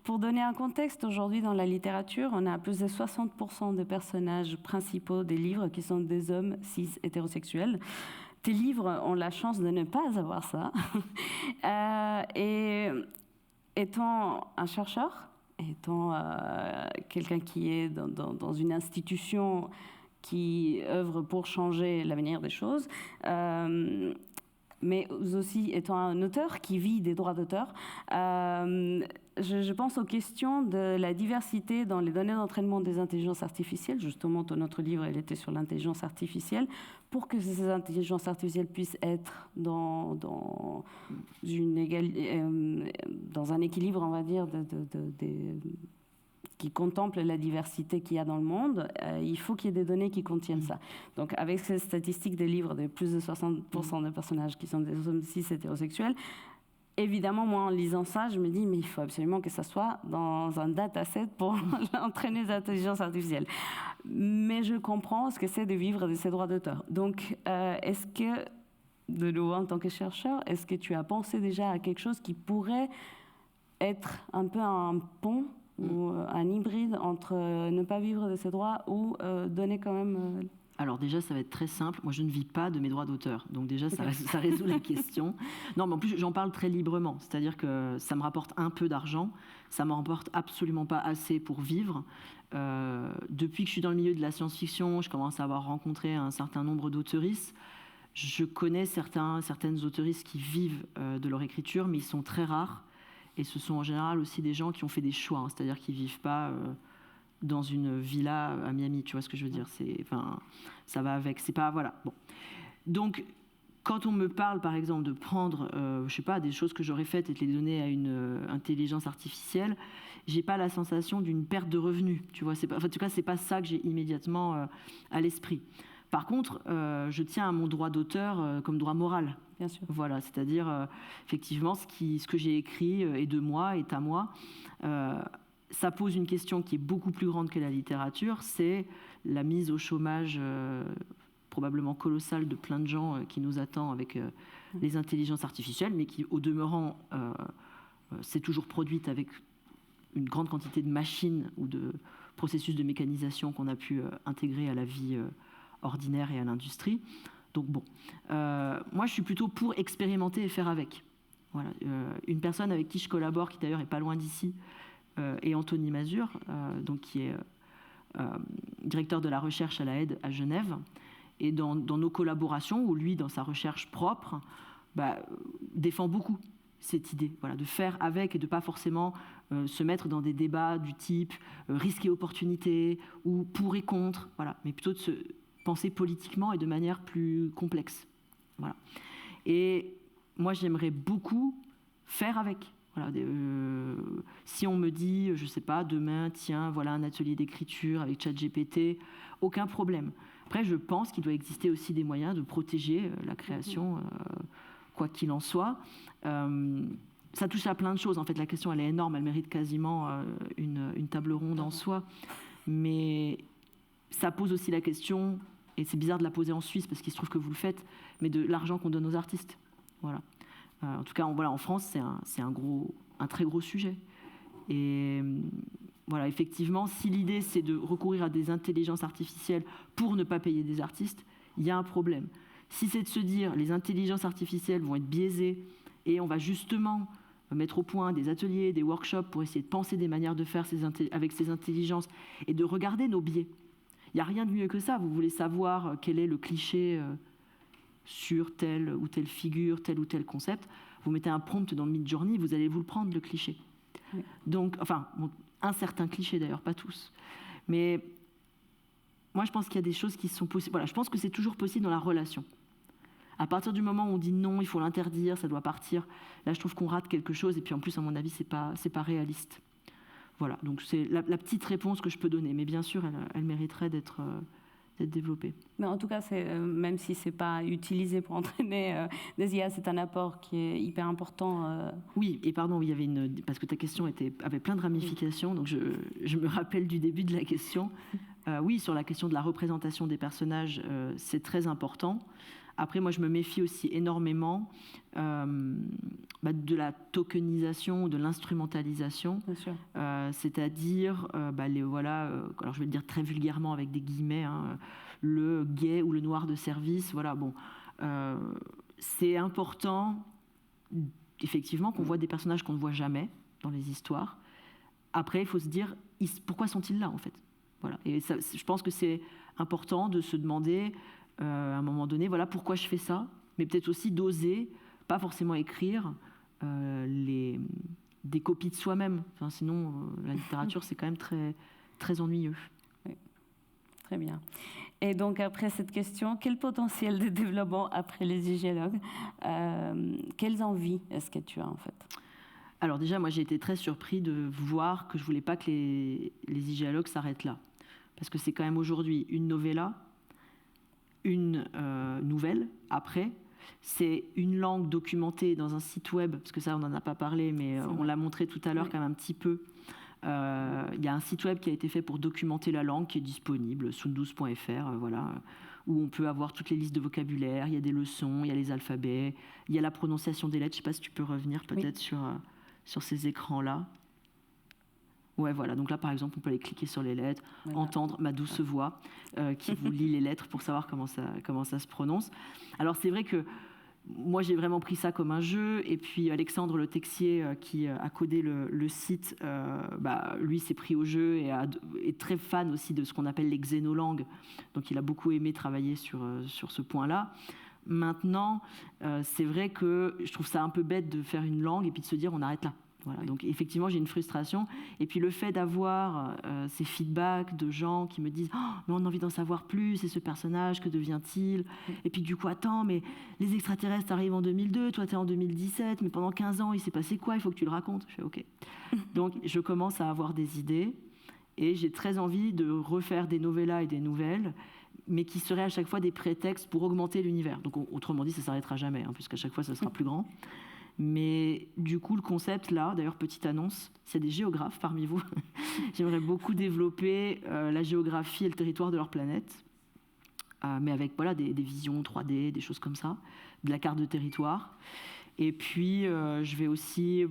pour donner un contexte, aujourd'hui dans la littérature, on a plus de 60% de personnages principaux des livres qui sont des hommes cis hétérosexuels. Tes livres ont la chance de ne pas avoir ça. Et étant un chercheur, étant quelqu'un qui est dans une institution qui œuvre pour changer l'avenir des choses, mais aussi étant un auteur qui vit des droits d'auteur, je pense aux questions de la diversité dans les données d'entraînement des intelligences artificielles. Justement, notre livre, elle était sur l'intelligence artificielle. Pour que ces intelligences artificielles puissent être dans un équilibre, on va dire, qui contemple la diversité qu'il y a dans le monde, il faut qu'il y ait des données qui contiennent ça. Donc, avec ces statistiques des livres de plus de 60% de personnages qui sont des hommes cis hétérosexuels, évidemment, moi, en lisant ça, je me dis, mais il faut absolument que ça soit dans un dataset pour entraîner les intelligences artificielles. Mais je comprends ce que c'est de vivre de ces droits d'auteur. Donc, est-ce que, de nouveau, en tant que chercheur, est-ce que tu as pensé déjà à quelque chose qui pourrait être un peu un pont ou un hybride entre ne pas vivre de ses droits ou donner quand même... Alors déjà, ça va être très simple. Moi, je ne vis pas de mes droits d'auteur. Donc déjà, ça résout la question. Non, mais en plus, j'en parle très librement. C'est-à-dire que ça me rapporte un peu d'argent. Ça ne m'en rapporte absolument pas assez pour vivre. Depuis que je suis dans le milieu de la science-fiction, je commence à avoir rencontré un certain nombre d'auteuristes. Je connais certaines autoristes qui vivent de leur écriture, mais ils sont très rares. Et ce sont en général aussi des gens qui ont fait des choix. C'est-à-dire qu'ils ne vivent pas... dans une villa à Miami, tu vois ce que je veux dire, ça va avec, c'est pas, voilà, bon. Donc, quand on me parle, par exemple, de prendre, je sais pas, des choses que j'aurais faites et de les donner à une intelligence artificielle, j'ai pas la sensation d'une perte de revenus, tu vois, en tout cas, c'est pas ça que j'ai immédiatement à l'esprit. Par contre, je tiens à mon droit d'auteur comme droit moral. Bien sûr. Voilà, c'est-à-dire, effectivement, ce que j'ai écrit est de moi, est à moi. Ça pose une question qui est beaucoup plus grande que la littérature, c'est la mise au chômage probablement colossale de plein de gens qui nous attend avec les intelligences artificielles, mais qui, au demeurant, s'est toujours produite avec une grande quantité de machines ou processus de mécanisation qu'on a pu intégrer à la vie ordinaire et à l'industrie. Donc bon, moi je suis plutôt pour expérimenter et faire avec. Voilà. Une personne avec qui je collabore, qui d'ailleurs est pas loin d'ici, est Anthony Mazur, donc qui est directeur de la recherche à la Aide à Genève. Et dans nos collaborations, où lui, dans sa recherche propre, défend beaucoup cette idée, voilà, de faire avec et de ne pas forcément se mettre dans des débats du type risque et opportunité ou pour et contre, voilà, mais plutôt de se penser politiquement et de manière plus complexe. Voilà. Et moi, j'aimerais beaucoup faire avec. Voilà, si on me dit, je ne sais pas, demain, tiens, voilà un atelier d'écriture avec ChatGPT, aucun problème. Après, je pense qu'il doit exister aussi des moyens de protéger la création, quoi qu'il en soit. Ça touche à plein de choses. En fait, la question, elle est énorme. Elle mérite quasiment une table ronde en soi. Mais ça pose aussi la question, et c'est bizarre de la poser en Suisse, parce qu'il se trouve que vous le faites, mais de l'argent qu'on donne aux artistes. Voilà. En tout cas, en France, c'est un très gros sujet. Et voilà, effectivement, si l'idée, c'est de recourir à des intelligences artificielles pour ne pas payer des artistes, il y a un problème. Si c'est de se dire les intelligences artificielles vont être biaisées et on va justement mettre au point des ateliers, des workshops pour essayer de penser des manières de faire avec ces intelligences et de regarder nos biais. Il n'y a rien de mieux que ça. Vous voulez savoir quel est le cliché sur telle ou telle figure, tel ou tel concept, vous mettez un prompt dans Midjourney, vous allez vous le prendre, le cliché. Oui. Donc, un certain cliché d'ailleurs, pas tous. Mais moi, je pense qu'il y a des choses qui sont possibles. Voilà, je pense que c'est toujours possible dans la relation. À partir du moment où on dit non, il faut l'interdire, ça doit partir, là, je trouve qu'on rate quelque chose. Et puis, en plus, à mon avis, c'est pas réaliste. Voilà, donc c'est la petite réponse que je peux donner. Mais bien sûr, elle mériterait d'être développée. Mais en tout cas, même si ce n'est pas utilisé pour entraîner des IA, c'est un apport qui est hyper important. Oui, et pardon, il y avait parce que ta question avait plein de ramifications, donc je me rappelle du début de la question. Oui, sur la question de la représentation des personnages, c'est très important. Après, moi, je me méfie aussi énormément de la tokenisation, de l'instrumentalisation, c'est-à-dire, alors je vais le dire très vulgairement avec des guillemets, le gay ou le noir de service. Voilà, bon, c'est important, effectivement, qu'on voit des personnages qu'on ne voit jamais dans les histoires. Après, il faut se dire, pourquoi sont-ils là, en fait? Voilà. Et ça, je pense que c'est important de se demander, à un moment donné, voilà, pourquoi je fais ça, mais peut-être aussi d'oser, pas forcément écrire des copies de soi-même. Enfin, sinon, la littérature, c'est quand même très, très ennuyeux. Oui. Très bien. Et donc, après cette question, quel potentiel de développement après les hygiéologues, quelles envies est-ce que tu as, en fait? Alors déjà, moi, j'ai été très surpris de voir que je ne voulais pas que les hygiéologues s'arrêtent là. Parce que c'est quand même aujourd'hui une novella, une nouvelle, après, c'est une langue documentée dans un site web, parce que ça, on n'en a pas parlé, mais on l'a montré tout à l'heure quand même un petit peu. Il y a un site web qui a été fait pour documenter la langue, qui est disponible, soundous.fr, voilà, où on peut avoir toutes les listes de vocabulaire, il y a des leçons, il y a les alphabets, il y a la prononciation des lettres. Je ne sais pas si tu peux revenir peut-être sur ces écrans-là. Ouais, voilà. Donc là, par exemple, on peut aller cliquer sur les lettres, entendre ma douce voix qui vous lit les lettres pour savoir comment ça se prononce. Alors, c'est vrai que moi, j'ai vraiment pris ça comme un jeu. Et puis, Alexandre Le Texier, qui a codé le site, lui, s'est pris au jeu et est très fan aussi de ce qu'on appelle les xénolangues. Donc, il a beaucoup aimé travailler sur ce point-là. Maintenant, c'est vrai que je trouve ça un peu bête de faire une langue et puis de se dire on arrête là. Voilà, donc effectivement, j'ai une frustration. Et puis le fait d'avoir ces feedbacks de gens qui me disent « Oh, mais on a envie d'en savoir plus, et ce personnage, que devient-il ?» Et puis du coup, attends, mais les extraterrestres arrivent en 2002, toi t'es en 2017, mais pendant 15 ans, il s'est passé quoi? Il faut que tu le racontes. Je fais « Ok ». Donc je commence à avoir des idées et j'ai très envie de refaire des novellas et des nouvelles, mais qui seraient à chaque fois des prétextes pour augmenter l'univers. Donc autrement dit, ça ne s'arrêtera jamais, puisqu'à chaque fois, ça sera plus grand. Mais du coup, le concept, là, d'ailleurs, petite annonce, s'il y a des géographes parmi vous, j'aimerais beaucoup développer la géographie et le territoire de leur planète, mais avec des visions 3D, des choses comme ça, de la carte de territoire. Et puis, je vais aussi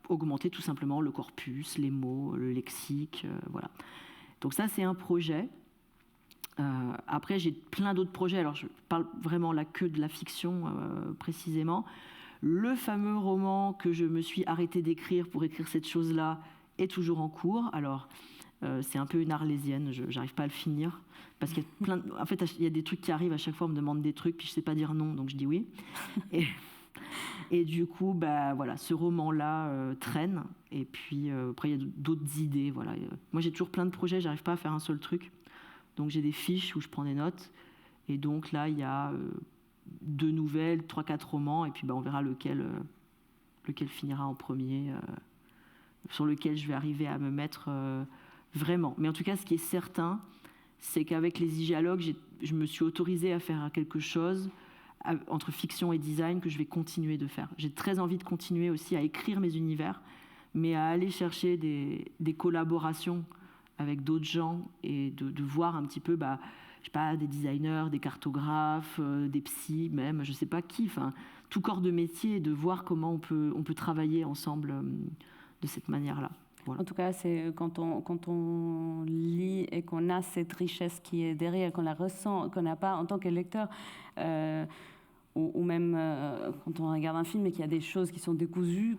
augmenter tout simplement le corpus, les mots, le lexique, voilà. Donc ça, c'est un projet. Après, j'ai plein d'autres projets. Alors, je parle vraiment là que de la fiction, précisément. Le fameux roman que je me suis arrêtée d'écrire pour écrire cette chose-là est toujours en cours. Alors, c'est un peu une arlésienne, je n'arrive pas à le finir. Parce qu'il y a en fait, il y a des trucs qui arrivent à chaque fois, on me demande des trucs, puis je ne sais pas dire non, donc je dis oui. Et du coup, bah, voilà, ce roman-là traîne. Et puis, après, il y a d'autres idées. Voilà. Moi, j'ai toujours plein de projets, je n'arrive pas à faire un seul truc. Donc, j'ai des fiches où je prends des notes. Et donc, là, il y a 2 nouvelles, 3-4 romans. Et puis, bah, on verra lequel finira en premier, sur lequel je vais arriver à me mettre vraiment. Mais en tout cas, ce qui est certain, c'est qu'avec les dialogues, je me suis autorisée à faire quelque chose entre fiction et design que je vais continuer de faire. J'ai très envie de continuer aussi à écrire mes univers, mais à aller chercher des collaborations avec d'autres gens et de voir un petit peu, bah, je sais pas, des designers, des cartographes, des psys même, je sais pas qui, enfin, tout corps de métier, et de voir comment on peut travailler ensemble de cette manière-là. Voilà. En tout cas, c'est quand on lit et qu'on a cette richesse qui est derrière, qu'on la ressent, qu'on n'a pas en tant que lecteur, ou même quand on regarde un film et qu'il y a des choses qui sont décousues,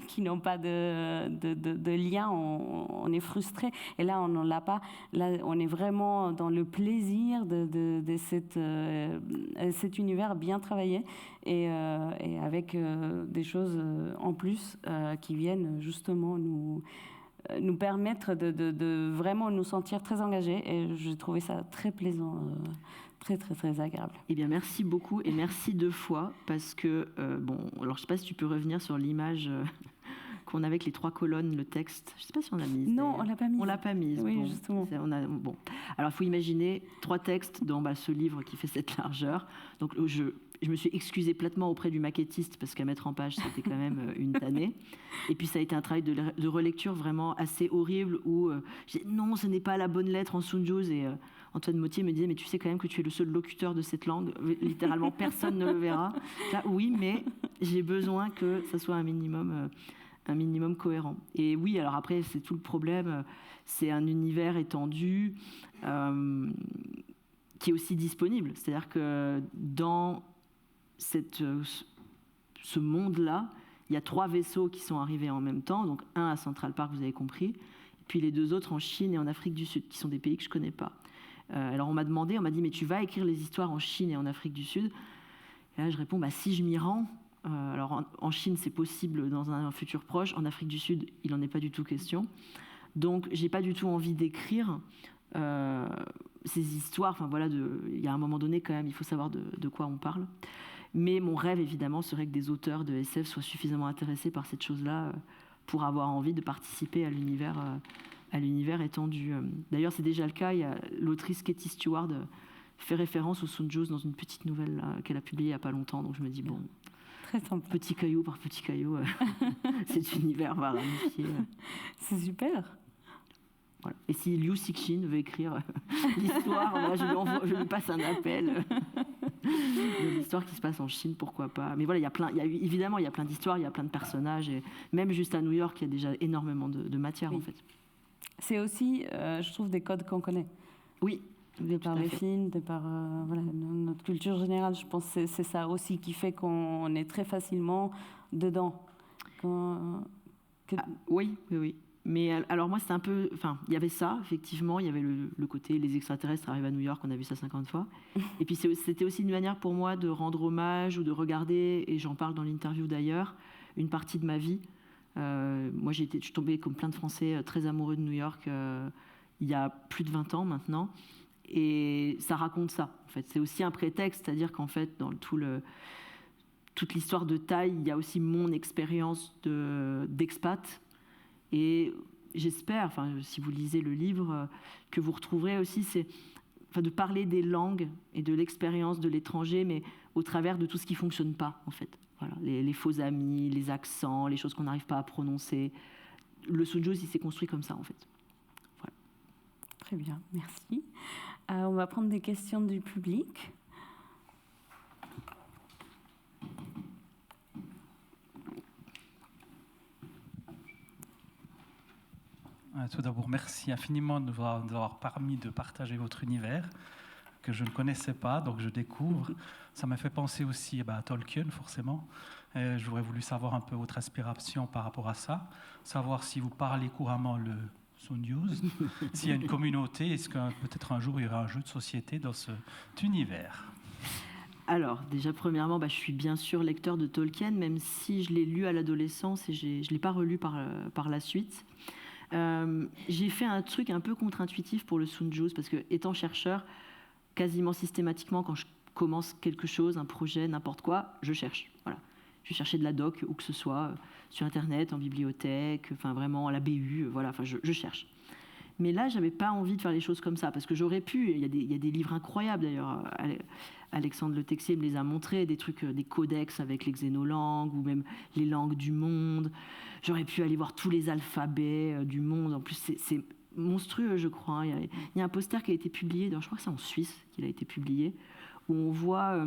qui n'ont pas de lien, on est frustré. Et là, on n'en l'a pas. Là, on est vraiment dans le plaisir de cet univers bien travaillé et avec des choses en plus qui viennent justement nous permettre de vraiment nous sentir très engagés. Et j'ai trouvé ça très plaisant. Très, très, très agréable. Eh bien, merci beaucoup et merci 2 fois parce que, bon, alors je ne sais pas si tu peux revenir sur l'image qu'on a avec les 3 colonnes, le texte. Je ne sais pas si on l'a mise. Non, on ne l'a pas mise. On ne l'a pas mise. Oui, bon, justement. Bon. Alors, il faut imaginer 3 textes dans ce livre qui fait cette largeur. Donc, je me suis excusée platement auprès du maquettiste parce qu'à mettre en page, c'était quand même une tannée. Et puis, ça a été un travail de relecture vraiment assez horrible où j'ai dit non, ce n'est pas la bonne lettre en Sunjuz et Antoine Mottier me disait, mais tu sais quand même que tu es le seul locuteur de cette langue, littéralement personne ne le verra. Là, oui, mais j'ai besoin que ça soit un minimum cohérent. Et oui, alors après, c'est tout le problème, c'est un univers étendu qui est aussi disponible. C'est-à-dire que dans ce monde-là, il y a 3 vaisseaux qui sont arrivés en même temps, donc un à Central Park, vous avez compris, et puis les 2 autres en Chine et en Afrique du Sud, qui sont des pays que je ne connais pas. Alors on m'a dit, mais tu vas écrire les histoires en Chine et en Afrique du Sud. Et là je réponds, bah, si je m'y rends. Alors en Chine c'est possible dans un futur proche, en Afrique du Sud il n'en est pas du tout question. Donc j'ai pas du tout envie d'écrire ces histoires. Enfin voilà, il y a un moment donné quand même, il faut savoir de quoi on parle. Mais mon rêve évidemment serait que des auteurs de SF soient suffisamment intéressés par cette chose-là pour avoir envie de participer à l'univers étendu. D'ailleurs, c'est déjà le cas. Il y a l'autrice Katie Stewart fait référence au Sunjuz dans une petite nouvelle qu'elle a publiée il n'y a pas longtemps. Donc je me dis, bon, très sympa. Petit caillou par petit caillou, cet univers va ramifier. C'est super. Voilà. Et si Liu Cixin veut écrire l'histoire, voilà, je lui passe un appel. L'histoire qui se passe en Chine, pourquoi pas. Mais voilà, évidemment, il y a plein d'histoires, il y a plein de personnages. Et même juste à New York, il y a déjà énormément de matière, oui. en fait. C'est aussi, je trouve, des codes qu'on connaît. Oui. De par les films, de par voilà, notre culture générale. Je pense que c'est ça aussi qui fait qu'on est très facilement dedans. Oui. Mais alors moi, c'était un peu... Enfin, il y avait ça, effectivement. Il y avait le côté, les extraterrestres arrivent à New York, on a vu ça 50 fois. Et puis c'était aussi une manière pour moi de rendre hommage ou de regarder, et j'en parle dans l'interview d'ailleurs, une partie de ma vie. Moi, je suis tombée, comme plein de Français, très amoureux de New York il y a plus de 20 ans maintenant. Et ça raconte ça, en fait. C'est aussi un prétexte, c'est-à-dire qu'en fait, dans toute l'histoire de Thaï, il y a aussi mon expérience d'expat. Et j'espère, enfin, si vous lisez le livre, que vous retrouverez aussi, de parler des langues et de l'expérience de l'étranger, mais au travers de tout ce qui ne fonctionne pas, en fait. Voilà, les faux amis, les accents, les choses qu'on n'arrive pas à prononcer. Le Sunjuz, il s'est construit comme ça, en fait. Voilà. Très bien, merci. On va prendre des questions du public. Tout d'abord, merci infiniment de nous avoir permis de partager votre univers, que je ne connaissais pas, donc je découvre. Ça m'a fait penser aussi à Tolkien, forcément. J'aurais voulu savoir un peu votre inspiration par rapport à ça, savoir si vous parlez couramment le Sounduse, s'il y a une communauté, est-ce que peut-être un jour il y aura un jeu de société dans cet univers? Alors, déjà, premièrement, je suis bien sûr lecteur de Tolkien, même si je l'ai lu à l'adolescence et je ne l'ai pas relu par la suite. J'ai fait un truc un peu contre-intuitif pour le Sounduse, parce que, étant chercheur, quasiment systématiquement, quand je commence quelque chose, un projet, n'importe quoi, je cherche. Voilà. Je vais chercher de la doc, où que ce soit, sur Internet, en bibliothèque, enfin vraiment à la BU, voilà, enfin je cherche. Mais là, j'avais pas envie de faire les choses comme ça, parce que j'aurais pu, il y a des livres incroyables d'ailleurs, Alexandre Le Texier me les a montrés, des trucs, des codex avec les xénolangues, ou même les langues du monde. J'aurais pu aller voir tous les alphabets du monde, en plus c'est monstrueux, je crois. Il y a un poster qui a été publié, je crois que c'est en Suisse qu'il a été publié, où on voit,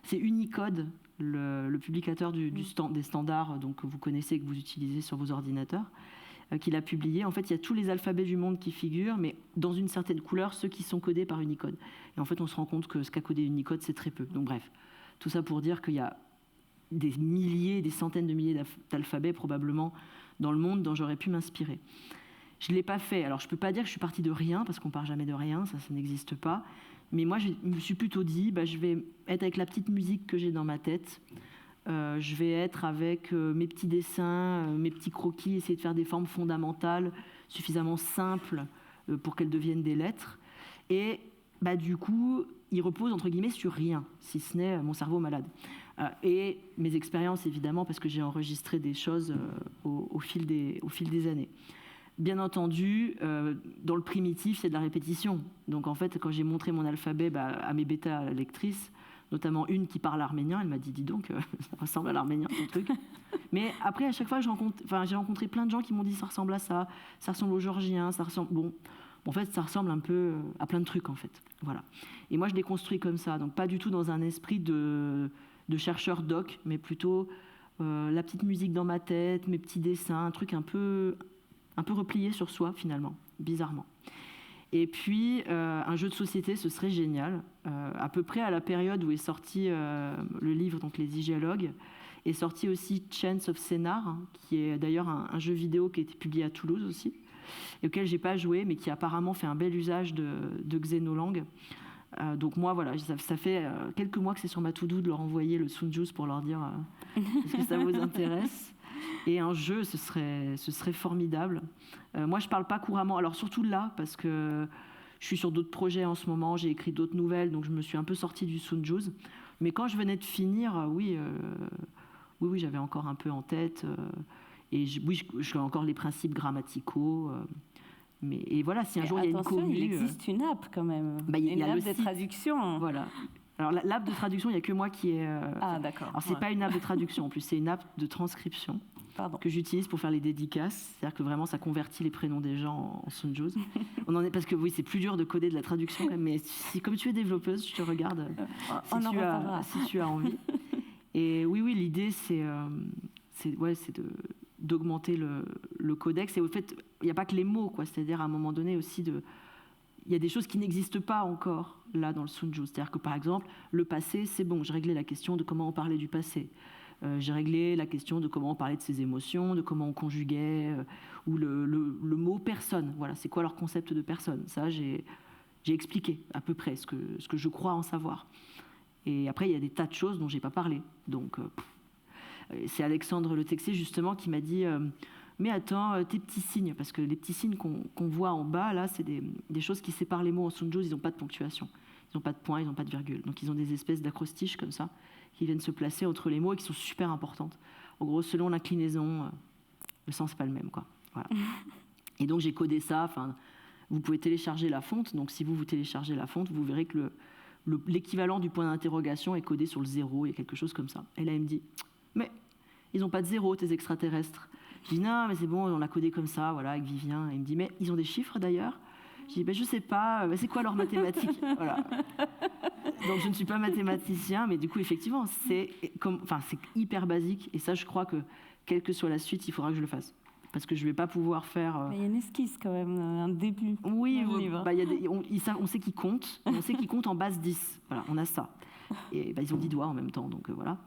c'est Unicode, le publicateur des standards donc, que vous connaissez et que vous utilisez sur vos ordinateurs, qu'il a publié. En fait, il y a tous les alphabets du monde qui figurent, mais dans une certaine couleur, ceux qui sont codés par Unicode. Et en fait, on se rend compte que ce qu'a codé Unicode, c'est très peu. Donc bref, tout ça pour dire qu'il y a des milliers, des centaines de milliers d'alphabets probablement dans le monde dont j'aurais pu m'inspirer. Je ne l'ai pas fait. Alors, je ne peux pas dire que je suis partie de rien, parce qu'on ne part jamais de rien, ça n'existe pas. Mais moi, je me suis plutôt dit, je vais être avec la petite musique que j'ai dans ma tête. Je vais être avec mes petits dessins, mes petits croquis, essayer de faire des formes fondamentales suffisamment simples pour qu'elles deviennent des lettres. Et du coup, il repose entre guillemets sur rien, si ce n'est mon cerveau malade. Et mes expériences, évidemment, parce que j'ai enregistré des choses au fil des années. Bien entendu, dans le primitif, c'est de la répétition. Donc en fait, quand j'ai montré mon alphabet à mes bêta-lectrices, notamment une qui parle arménien, elle m'a dit, dis donc, ça ressemble à l'arménien, ton truc. Mais après, à chaque fois, j'ai rencontré plein de gens qui m'ont dit, ça ressemble à ça ressemble au georgien, ça ressemble... Bon, en fait, ça ressemble un peu à plein de trucs, en fait. Voilà. Et moi, je l'ai construit comme ça, donc pas du tout dans un esprit de chercheur doc, mais plutôt la petite musique dans ma tête, mes petits dessins, un truc un peu replié sur soi, finalement, bizarrement. Et puis, un jeu de société, ce serait génial. À peu près à la période où est sorti le livre, donc Les Igéologues, est sorti aussi Chance of Scénar, qui est d'ailleurs un jeu vidéo qui a été publié à Toulouse aussi, et auquel je n'ai pas joué, mais qui apparemment fait un bel usage de xénolangue. Donc moi, voilà, ça fait quelques mois que c'est sur ma to-do de leur envoyer le Sounduse pour leur dire est-ce que ça vous intéresse ? Et un jeu, ce serait formidable. Moi, je ne parle pas couramment, alors surtout là, parce que je suis sur d'autres projets en ce moment, j'ai écrit d'autres nouvelles, donc je me suis un peu sortie du Sounduse. Mais quand je venais de finir, oui, j'avais encore un peu en tête. Et je connais encore les principes grammaticaux. Et voilà, si un jour il y a une commu... il existe une app quand même, une app de traduction. Voilà. Alors l'app de traduction, il n'y a que moi qui est... Ah d'accord. Alors c'est pas une app de traduction, en plus c'est une app de transcription que j'utilise pour faire les dédicaces. C'est-à-dire que vraiment ça convertit les prénoms des gens en Sounduse. Parce que oui, c'est plus dur de coder de la traduction, mais comme tu es développeuse, je te regarde si tu as envie. Et oui, l'idée c'est d'augmenter le codex. Et au fait, il n'y a pas que les mots, quoi. C'est-à-dire à un moment donné aussi il y a des choses qui n'existent pas encore là dans le Sounduse. C'est-à-dire que par exemple, le passé, c'est bon, j'ai réglé la question de comment on parlait du passé. J'ai réglé la question de comment on parlait de ses émotions, de comment on conjuguait, ou le mot personne. Voilà, c'est quoi leur concept de personne. Ça, j'ai expliqué à peu près ce que je crois en savoir. Et après, il y a des tas de choses dont je n'ai pas parlé. Donc, c'est Alexandre Le Texier, justement, qui m'a dit... mais attends, tes petits signes, parce que les petits signes qu'on voit en bas, là, c'est des choses qui séparent les mots en Sounduse, ils n'ont pas de ponctuation. Ils n'ont pas de point, ils n'ont pas de virgule. Donc ils ont des espèces d'acrostiches comme ça, qui viennent se placer entre les mots et qui sont super importantes. En gros, selon l'inclinaison, le sens n'est pas le même, quoi. Voilà. Et donc j'ai codé ça, vous pouvez télécharger la fonte, donc si vous téléchargez la fonte, vous verrez que l'équivalent du point d'interrogation est codé sur le 0, il y a quelque chose comme ça. Et là, il me dit, mais ils n'ont pas de 0, tes extraterrestres. Je dis non, mais c'est bon, on l'a codé comme ça, voilà, avec Vivien. Et il me dit, mais ils ont des chiffres d'ailleurs ? Je dis, je sais pas, c'est quoi leur mathématique ? Voilà. Donc je ne suis pas mathématicien, mais du coup, effectivement, c'est hyper basique. Et ça, je crois que, quelle que soit la suite, il faudra que je le fasse. parce que je ne vais pas pouvoir faire... Mais il y a une esquisse quand même, un début. Oui, dans le livre. bah, on sait qu'ils comptent, on sait qu'ils comptent en base 10. Voilà, on a ça. Et bah, ils ont 10 doigts en même temps, donc voilà.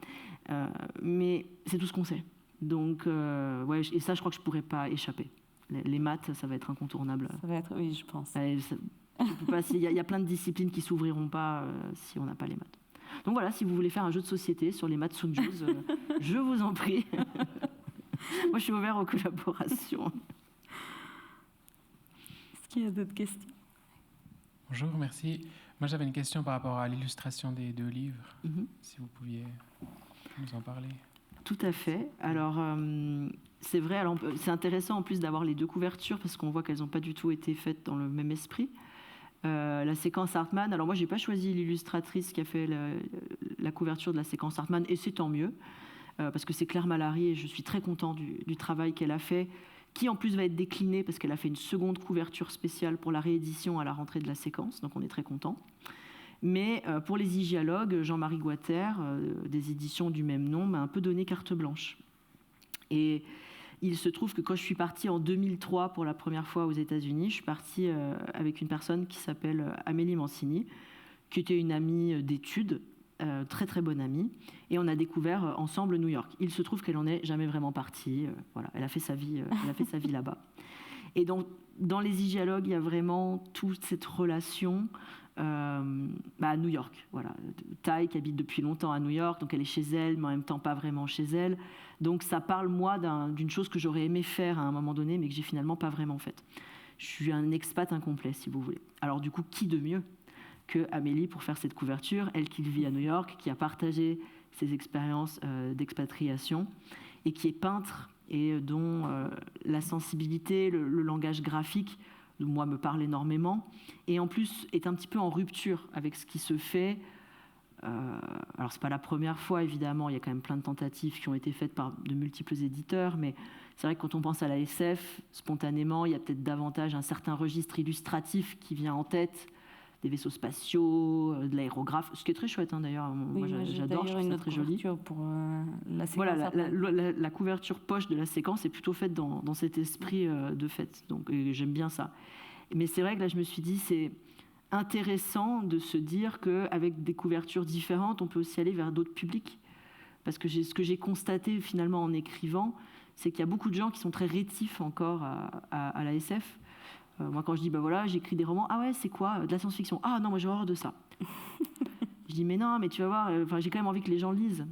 Mais c'est tout ce qu'on sait. Donc, ouais, et ça, je crois que je ne pourrais pas échapper. Les maths, ça va être incontournable. Ça va être, oui, je pense. Il y a plein de disciplines qui ne s'ouvriront pas si on n'a pas les maths. Donc voilà, si vous voulez faire un jeu de société sur les maths Sun-Ju's, je vous en prie. Moi, je suis ouvert aux collaborations. Est-ce qu'il y a d'autres questions? Bonjour, merci. Moi, j'avais une question par rapport à l'illustration des 2 livres, si vous pouviez nous en parler. Tout à fait. Alors, c'est vrai, alors, c'est intéressant en plus d'avoir les 2 couvertures, parce qu'on voit qu'elles n'ont pas du tout été faites dans le même esprit. La séquence Hartmann, alors moi, je n'ai pas choisi l'illustratrice qui a fait la couverture de la séquence Hartmann, et c'est tant mieux, parce que c'est Claire Malary, et je suis très content du travail qu'elle a fait, qui en plus va être décliné, parce qu'elle a fait une seconde couverture spéciale pour la réédition à la rentrée de la séquence, donc on est très content. Mais pour les Hygialogues, Jean-Marie Guater, des éditions du même nom, m'a un peu donné carte blanche. Et il se trouve que quand je suis partie en 2003 pour la première fois aux États-Unis, je suis partie avec une personne qui s'appelle Amélie Mancini, qui était une amie d'études, très très bonne amie, et on a découvert ensemble New York. Il se trouve qu'elle n'en est jamais vraiment partie. Voilà, elle a fait sa vie là-bas. Et donc, dans les Hygialogues, il y a vraiment toute cette relation à New York. Voilà. Tai qui habite depuis longtemps à New York, donc elle est chez elle, mais en même temps pas vraiment chez elle. Donc ça parle, moi, d'une chose que j'aurais aimé faire à un moment donné, mais que j'ai finalement pas vraiment faite. Je suis un expat incomplet, si vous voulez. Alors du coup, qui de mieux que Amélie pour faire cette couverture, elle qui vit à New York, qui a partagé ses expériences d'expatriation et qui est peintre et dont la sensibilité, le langage graphique, moi, me parle énormément, et en plus est un petit peu en rupture avec ce qui se fait. Alors, ce n'est pas la première fois, évidemment, il y a quand même plein de tentatives qui ont été faites par de multiples éditeurs, mais c'est vrai que quand on pense à la SF, spontanément, il y a peut-être davantage un certain registre illustratif qui vient en tête, des vaisseaux spatiaux, de l'aérographe, ce qui est très chouette, hein, d'ailleurs. Oui, moi, j'adore, je trouve ça très joli. Pour la séquence. Voilà, la couverture poche de la séquence est plutôt faite dans cet esprit de fête, donc j'aime bien ça. Mais c'est vrai que là, je me suis dit, c'est intéressant de se dire qu'avec des couvertures différentes, on peut aussi aller vers d'autres publics. Parce que ce que j'ai constaté finalement en écrivant, c'est qu'il y a beaucoup de gens qui sont très rétifs encore à la SF. Moi, quand je dis, voilà, j'écris des romans, ah ouais, c'est quoi? De la science-fiction. Ah non, moi j'ai horreur de ça. Je dis, mais non, mais tu vas voir, j'ai quand même envie que les gens lisent.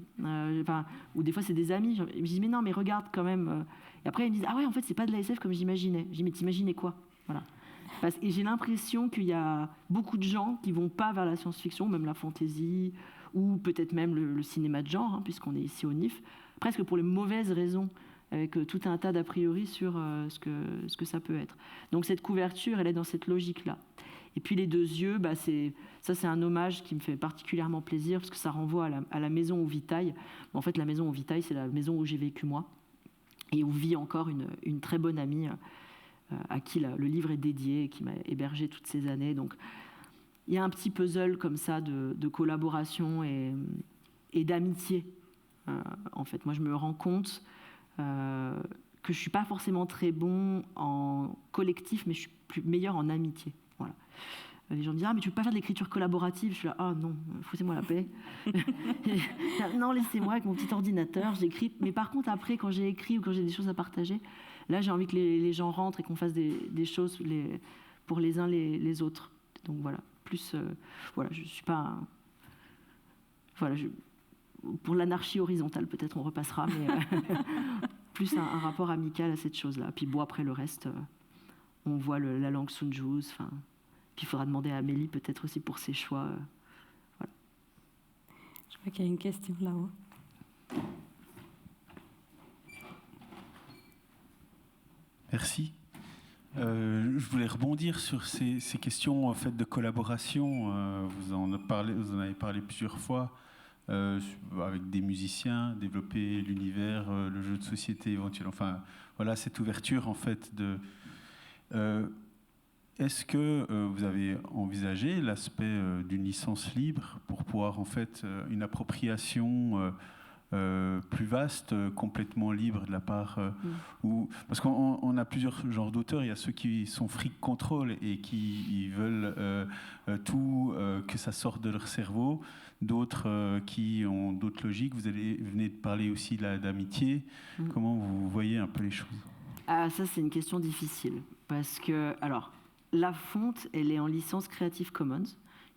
Ou des fois, c'est des amis. Je dis, mais non, mais regarde quand même. Et après, ils me disent, ah ouais, en fait, c'est pas de la SF comme j'imaginais. Je dis, mais t'imaginais quoi? Voilà. Et j'ai l'impression qu'il y a beaucoup de gens qui vont pas vers la science-fiction, même la fantasy, ou peut-être même le cinéma de genre, hein, puisqu'on est ici au NIF, presque pour les mauvaises raisons, avec tout un tas d'a priori sur ce que ça peut être. Donc cette couverture, elle est dans cette logique-là. Et puis les 2 yeux, c'est un hommage qui me fait particulièrement plaisir, parce que ça renvoie à la maison où vit Tai. En fait, la maison où vit Tai, c'est la maison où j'ai vécu moi, et où vit encore une très bonne amie, à qui le livre est dédié, et qui m'a hébergé toutes ces années. Donc il y a un petit puzzle comme ça de collaboration et d'amitié. En fait, moi je me rends compte que je ne suis pas forcément très bon en collectif, mais je suis meilleur en amitié. Voilà. Les gens me disent, ah mais tu ne peux pas faire de l'écriture collaborative. Je suis là, ah non, foutez-moi la paix. Non, laissez-moi avec mon petit ordinateur, j'écris. Mais par contre, après, quand j'ai écrit ou quand j'ai des choses à partager, là j'ai envie que les gens rentrent et qu'on fasse des choses pour les uns les autres. Donc voilà, je ne suis pas... pour l'anarchie horizontale, peut-être on repassera, mais plus un rapport amical à cette chose-là. Puis après le reste, on voit la langue Sun-Ju's. Puis il faudra demander à Amélie peut-être aussi pour ses choix. Voilà. Je vois qu'il y a une question là-haut. Merci. Je voulais rebondir sur ces questions en fait, de collaboration. Vous en avez parlé plusieurs fois. Avec des musiciens, développer l'univers, le jeu de société éventuellement. Enfin, voilà cette ouverture en fait de. Est-ce que vous avez envisagé l'aspect d'une licence libre pour pouvoir en fait une appropriation plus vaste, complètement libre de la part parce qu'on a plusieurs genres d'auteurs. Il y a ceux qui sont freak control et qui veulent tout que ça sorte de leur cerveau, d'autres qui ont d'autres logiques. Vous venez de parler aussi d'amitié. Comment vous voyez un peu les choses? Ah, ça c'est une question difficile parce que alors La Fonte, elle est en licence Creative Commons.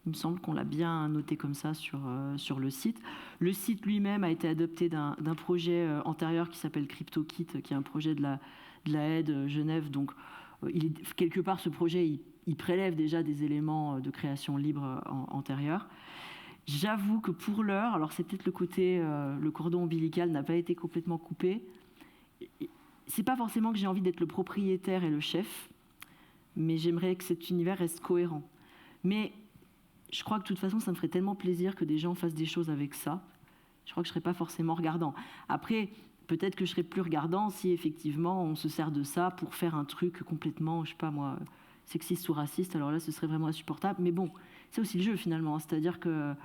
Il me semble qu'on l'a bien noté comme ça sur le site. Le site lui-même a été adopté d'un projet antérieur qui s'appelle CryptoKit, qui est un projet de la aide Genève. Donc, quelque part, ce projet, il prélève déjà des éléments de création libre antérieurs. J'avoue que pour l'heure, alors c'est peut-être le côté, le cordon ombilical n'a pas été complètement coupé. C'est pas forcément que j'ai envie d'être le propriétaire et le chef, mais j'aimerais que cet univers reste cohérent. Mais je crois que de toute façon, ça me ferait tellement plaisir que des gens fassent des choses avec ça. Je crois que je ne serais pas forcément regardant. Après, peut-être que je serais plus regardant si effectivement on se sert de ça pour faire un truc complètement, je sais pas moi, sexiste ou raciste. Alors là, ce serait vraiment insupportable. Mais bon, c'est aussi le jeu finalement. C'est-à-dire qu'à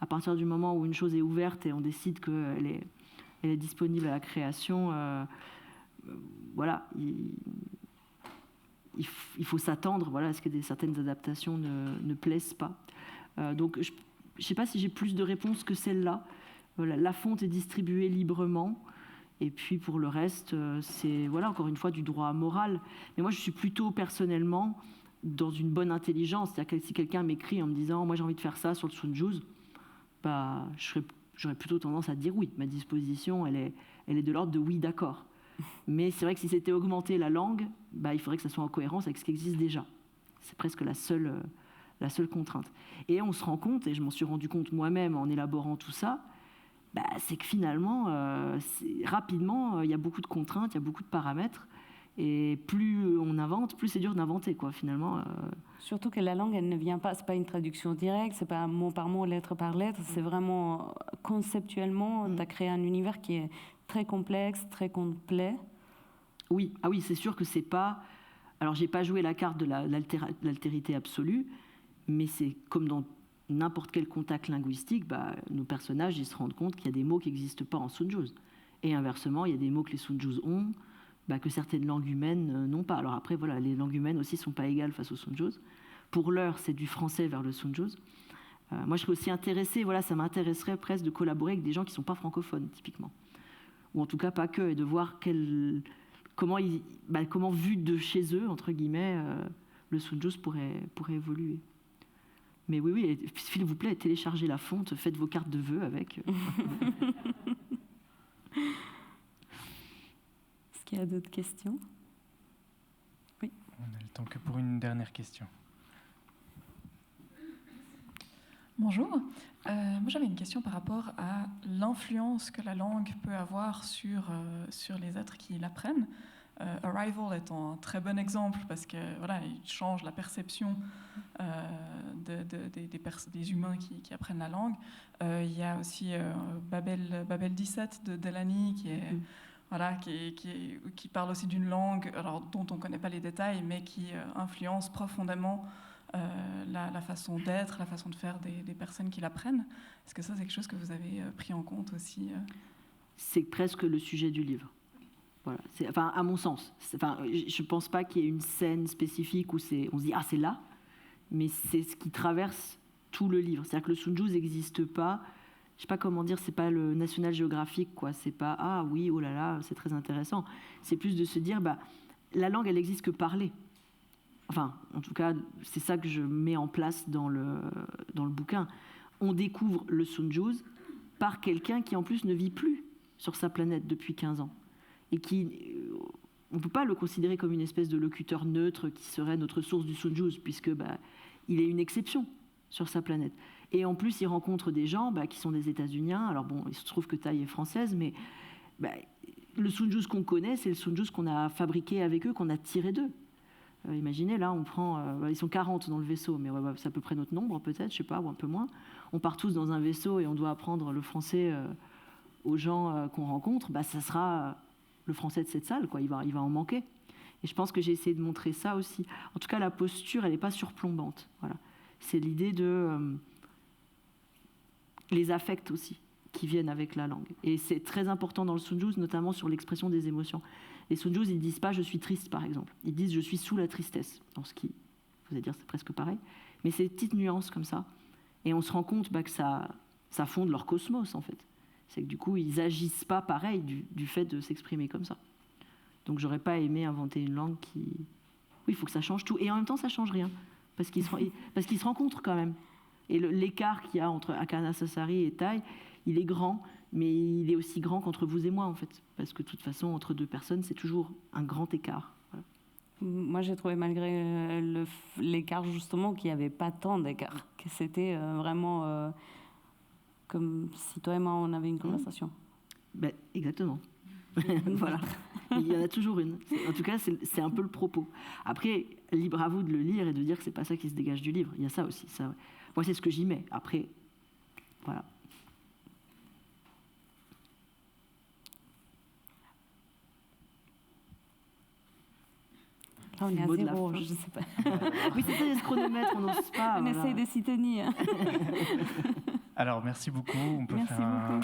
partir du moment où une chose est ouverte et on décide qu'elle est disponible à la création, voilà, il faut s'attendre à ce que certaines adaptations ne plaisent pas. Donc, je ne sais pas si j'ai plus de réponses que celle-là. Voilà, La Fonte est distribuée librement. Et puis, pour le reste, c'est, encore une fois, du droit moral. Mais moi, je suis plutôt, personnellement, dans une bonne intelligence. C'est-à-dire que si quelqu'un m'écrit en me disant « moi, j'ai envie de faire ça sur le Sunjuz », j'aurais plutôt tendance à dire oui. Ma disposition, elle est de l'ordre de oui, d'accord. Mais c'est vrai que si c'était augmenter la langue, il faudrait que ça soit en cohérence avec ce qui existe déjà. C'est presque la seule contrainte. Et on se rend compte, et je m'en suis rendu compte moi-même en élaborant tout ça, c'est que finalement, rapidement, il y a beaucoup de contraintes, il y a beaucoup de paramètres, et plus on invente, plus c'est dur d'inventer, quoi, finalement. Surtout que la langue, elle ne vient pas, c'est pas une traduction directe, c'est pas mot par mot, lettre par lettre, c'est vraiment conceptuellement, tu as créé un univers qui est très complexe, très complet. Oui, c'est sûr que c'est pas... Alors, j'ai pas joué la carte de l'altérité absolue, mais c'est comme dans n'importe quel contact linguistique, nos personnages, ils se rendent compte qu'il y a des mots qui n'existent pas en Sunjuz. Et inversement, il y a des mots que les Sunjuz ont, que certaines langues humaines n'ont pas. Alors après, voilà, les langues humaines aussi ne sont pas égales face au Sunjuz. Pour l'heure, c'est du français vers le Sunjuz. Moi, je serais aussi intéressée, ça m'intéresserait presque de collaborer avec des gens qui ne sont pas francophones, typiquement. Ou en tout cas, pas que, et de voir comment vu de chez eux, entre guillemets, le Sunjuz pourrait évoluer. Mais oui, s'il vous plaît, téléchargez La Fonte, faites vos cartes de vœux avec. Est-ce qu'il y a d'autres questions? Oui. On a le temps que pour une dernière question. Bonjour. Moi, j'avais une question par rapport à l'influence que la langue peut avoir sur les êtres qui l'apprennent. Arrival est un très bon exemple parce que il change la perception des humains qui apprennent la langue. Il y a aussi Babel 17 de Delany qui parle aussi d'une langue dont on ne connaît pas les détails, mais qui influence profondément la façon d'être, la façon de faire des personnes qui l'apprennent. Est-ce que ça, c'est quelque chose que vous avez pris en compte aussi C'est presque le sujet du livre. Voilà. À mon sens. Je ne pense pas qu'il y ait une scène spécifique où on se dit « ah, c'est là », mais c'est ce qui traverse tout le livre. C'est-à-dire que le Sunjuz n'existe pas. Je ne sais pas comment dire, c'est pas le National Geographic, quoi. C'est pas « ah oui, oh là là, c'est très intéressant ». C'est plus de se dire la langue, elle n'existe que parlée. Enfin, en tout cas, c'est ça que je mets en place dans le bouquin. On découvre le Sunjuz par quelqu'un qui, en plus, ne vit plus sur sa planète depuis 15 ans. Et on ne peut pas le considérer comme une espèce de locuteur neutre qui serait notre source du Sunjuz, puisque il est une exception sur sa planète. Et en plus, il rencontre des gens qui sont des États-Uniens. Alors bon, il se trouve que Taï est française, mais le Sunjuz qu'on connaît, c'est le Sunjuz qu'on a fabriqué avec eux, qu'on a tiré d'eux. Imaginez, là, on prend... ils sont 40 dans le vaisseau, mais c'est à peu près notre nombre, peut-être, je sais pas, ou un peu moins. On part tous dans un vaisseau et on doit apprendre le français aux gens qu'on rencontre. Ça sera le français de cette salle, quoi. Il va en manquer. Et je pense que j'ai essayé de montrer ça aussi. En tout cas, la posture, elle n'est pas surplombante. Voilà. C'est l'idée de... les affects aussi, qui viennent avec la langue. Et c'est très important dans le Sunjus, notamment sur l'expression des émotions. Les Sunjus, ils ne disent pas « je suis triste », par exemple. Ils disent « je suis sous la tristesse », dans ce qui, vous allez dire, c'est presque pareil. Mais c'est des petites nuances comme ça. Et on se rend compte que ça fonde leur cosmos, en fait. C'est que du coup, ils n'agissent pas pareil du fait de s'exprimer comme ça. Donc, j'aurais pas aimé inventer une langue qui... Oui, il faut que ça change tout. Et en même temps, ça change rien. Parce qu'ils se rencontrent quand même. Et l'écart qu'il y a entre Akana Sassari et Thaï, il est grand, mais il est aussi grand qu'entre vous et moi, en fait. Parce que de toute façon, entre deux personnes, c'est toujours un grand écart. Voilà. Moi, j'ai trouvé, malgré l'écart, justement, qu'il n'y avait pas tant d'écart. Que c'était vraiment comme si toi et moi, on avait une conversation. Ben, exactement. Voilà. Il y en a toujours une. En tout cas, c'est un peu le propos. Après, libre à vous de le lire et de dire que c'est pas ça qui se dégage du livre. Il y a ça aussi. Ça. Moi, c'est ce que j'y mets. Après, voilà. Là, on est à zéro, je sais pas. Oui, c'est ça, il y a ce chronomètre, on n'ose pas. On essaye de s'y tenir. Alors, merci beaucoup. On peut faire un...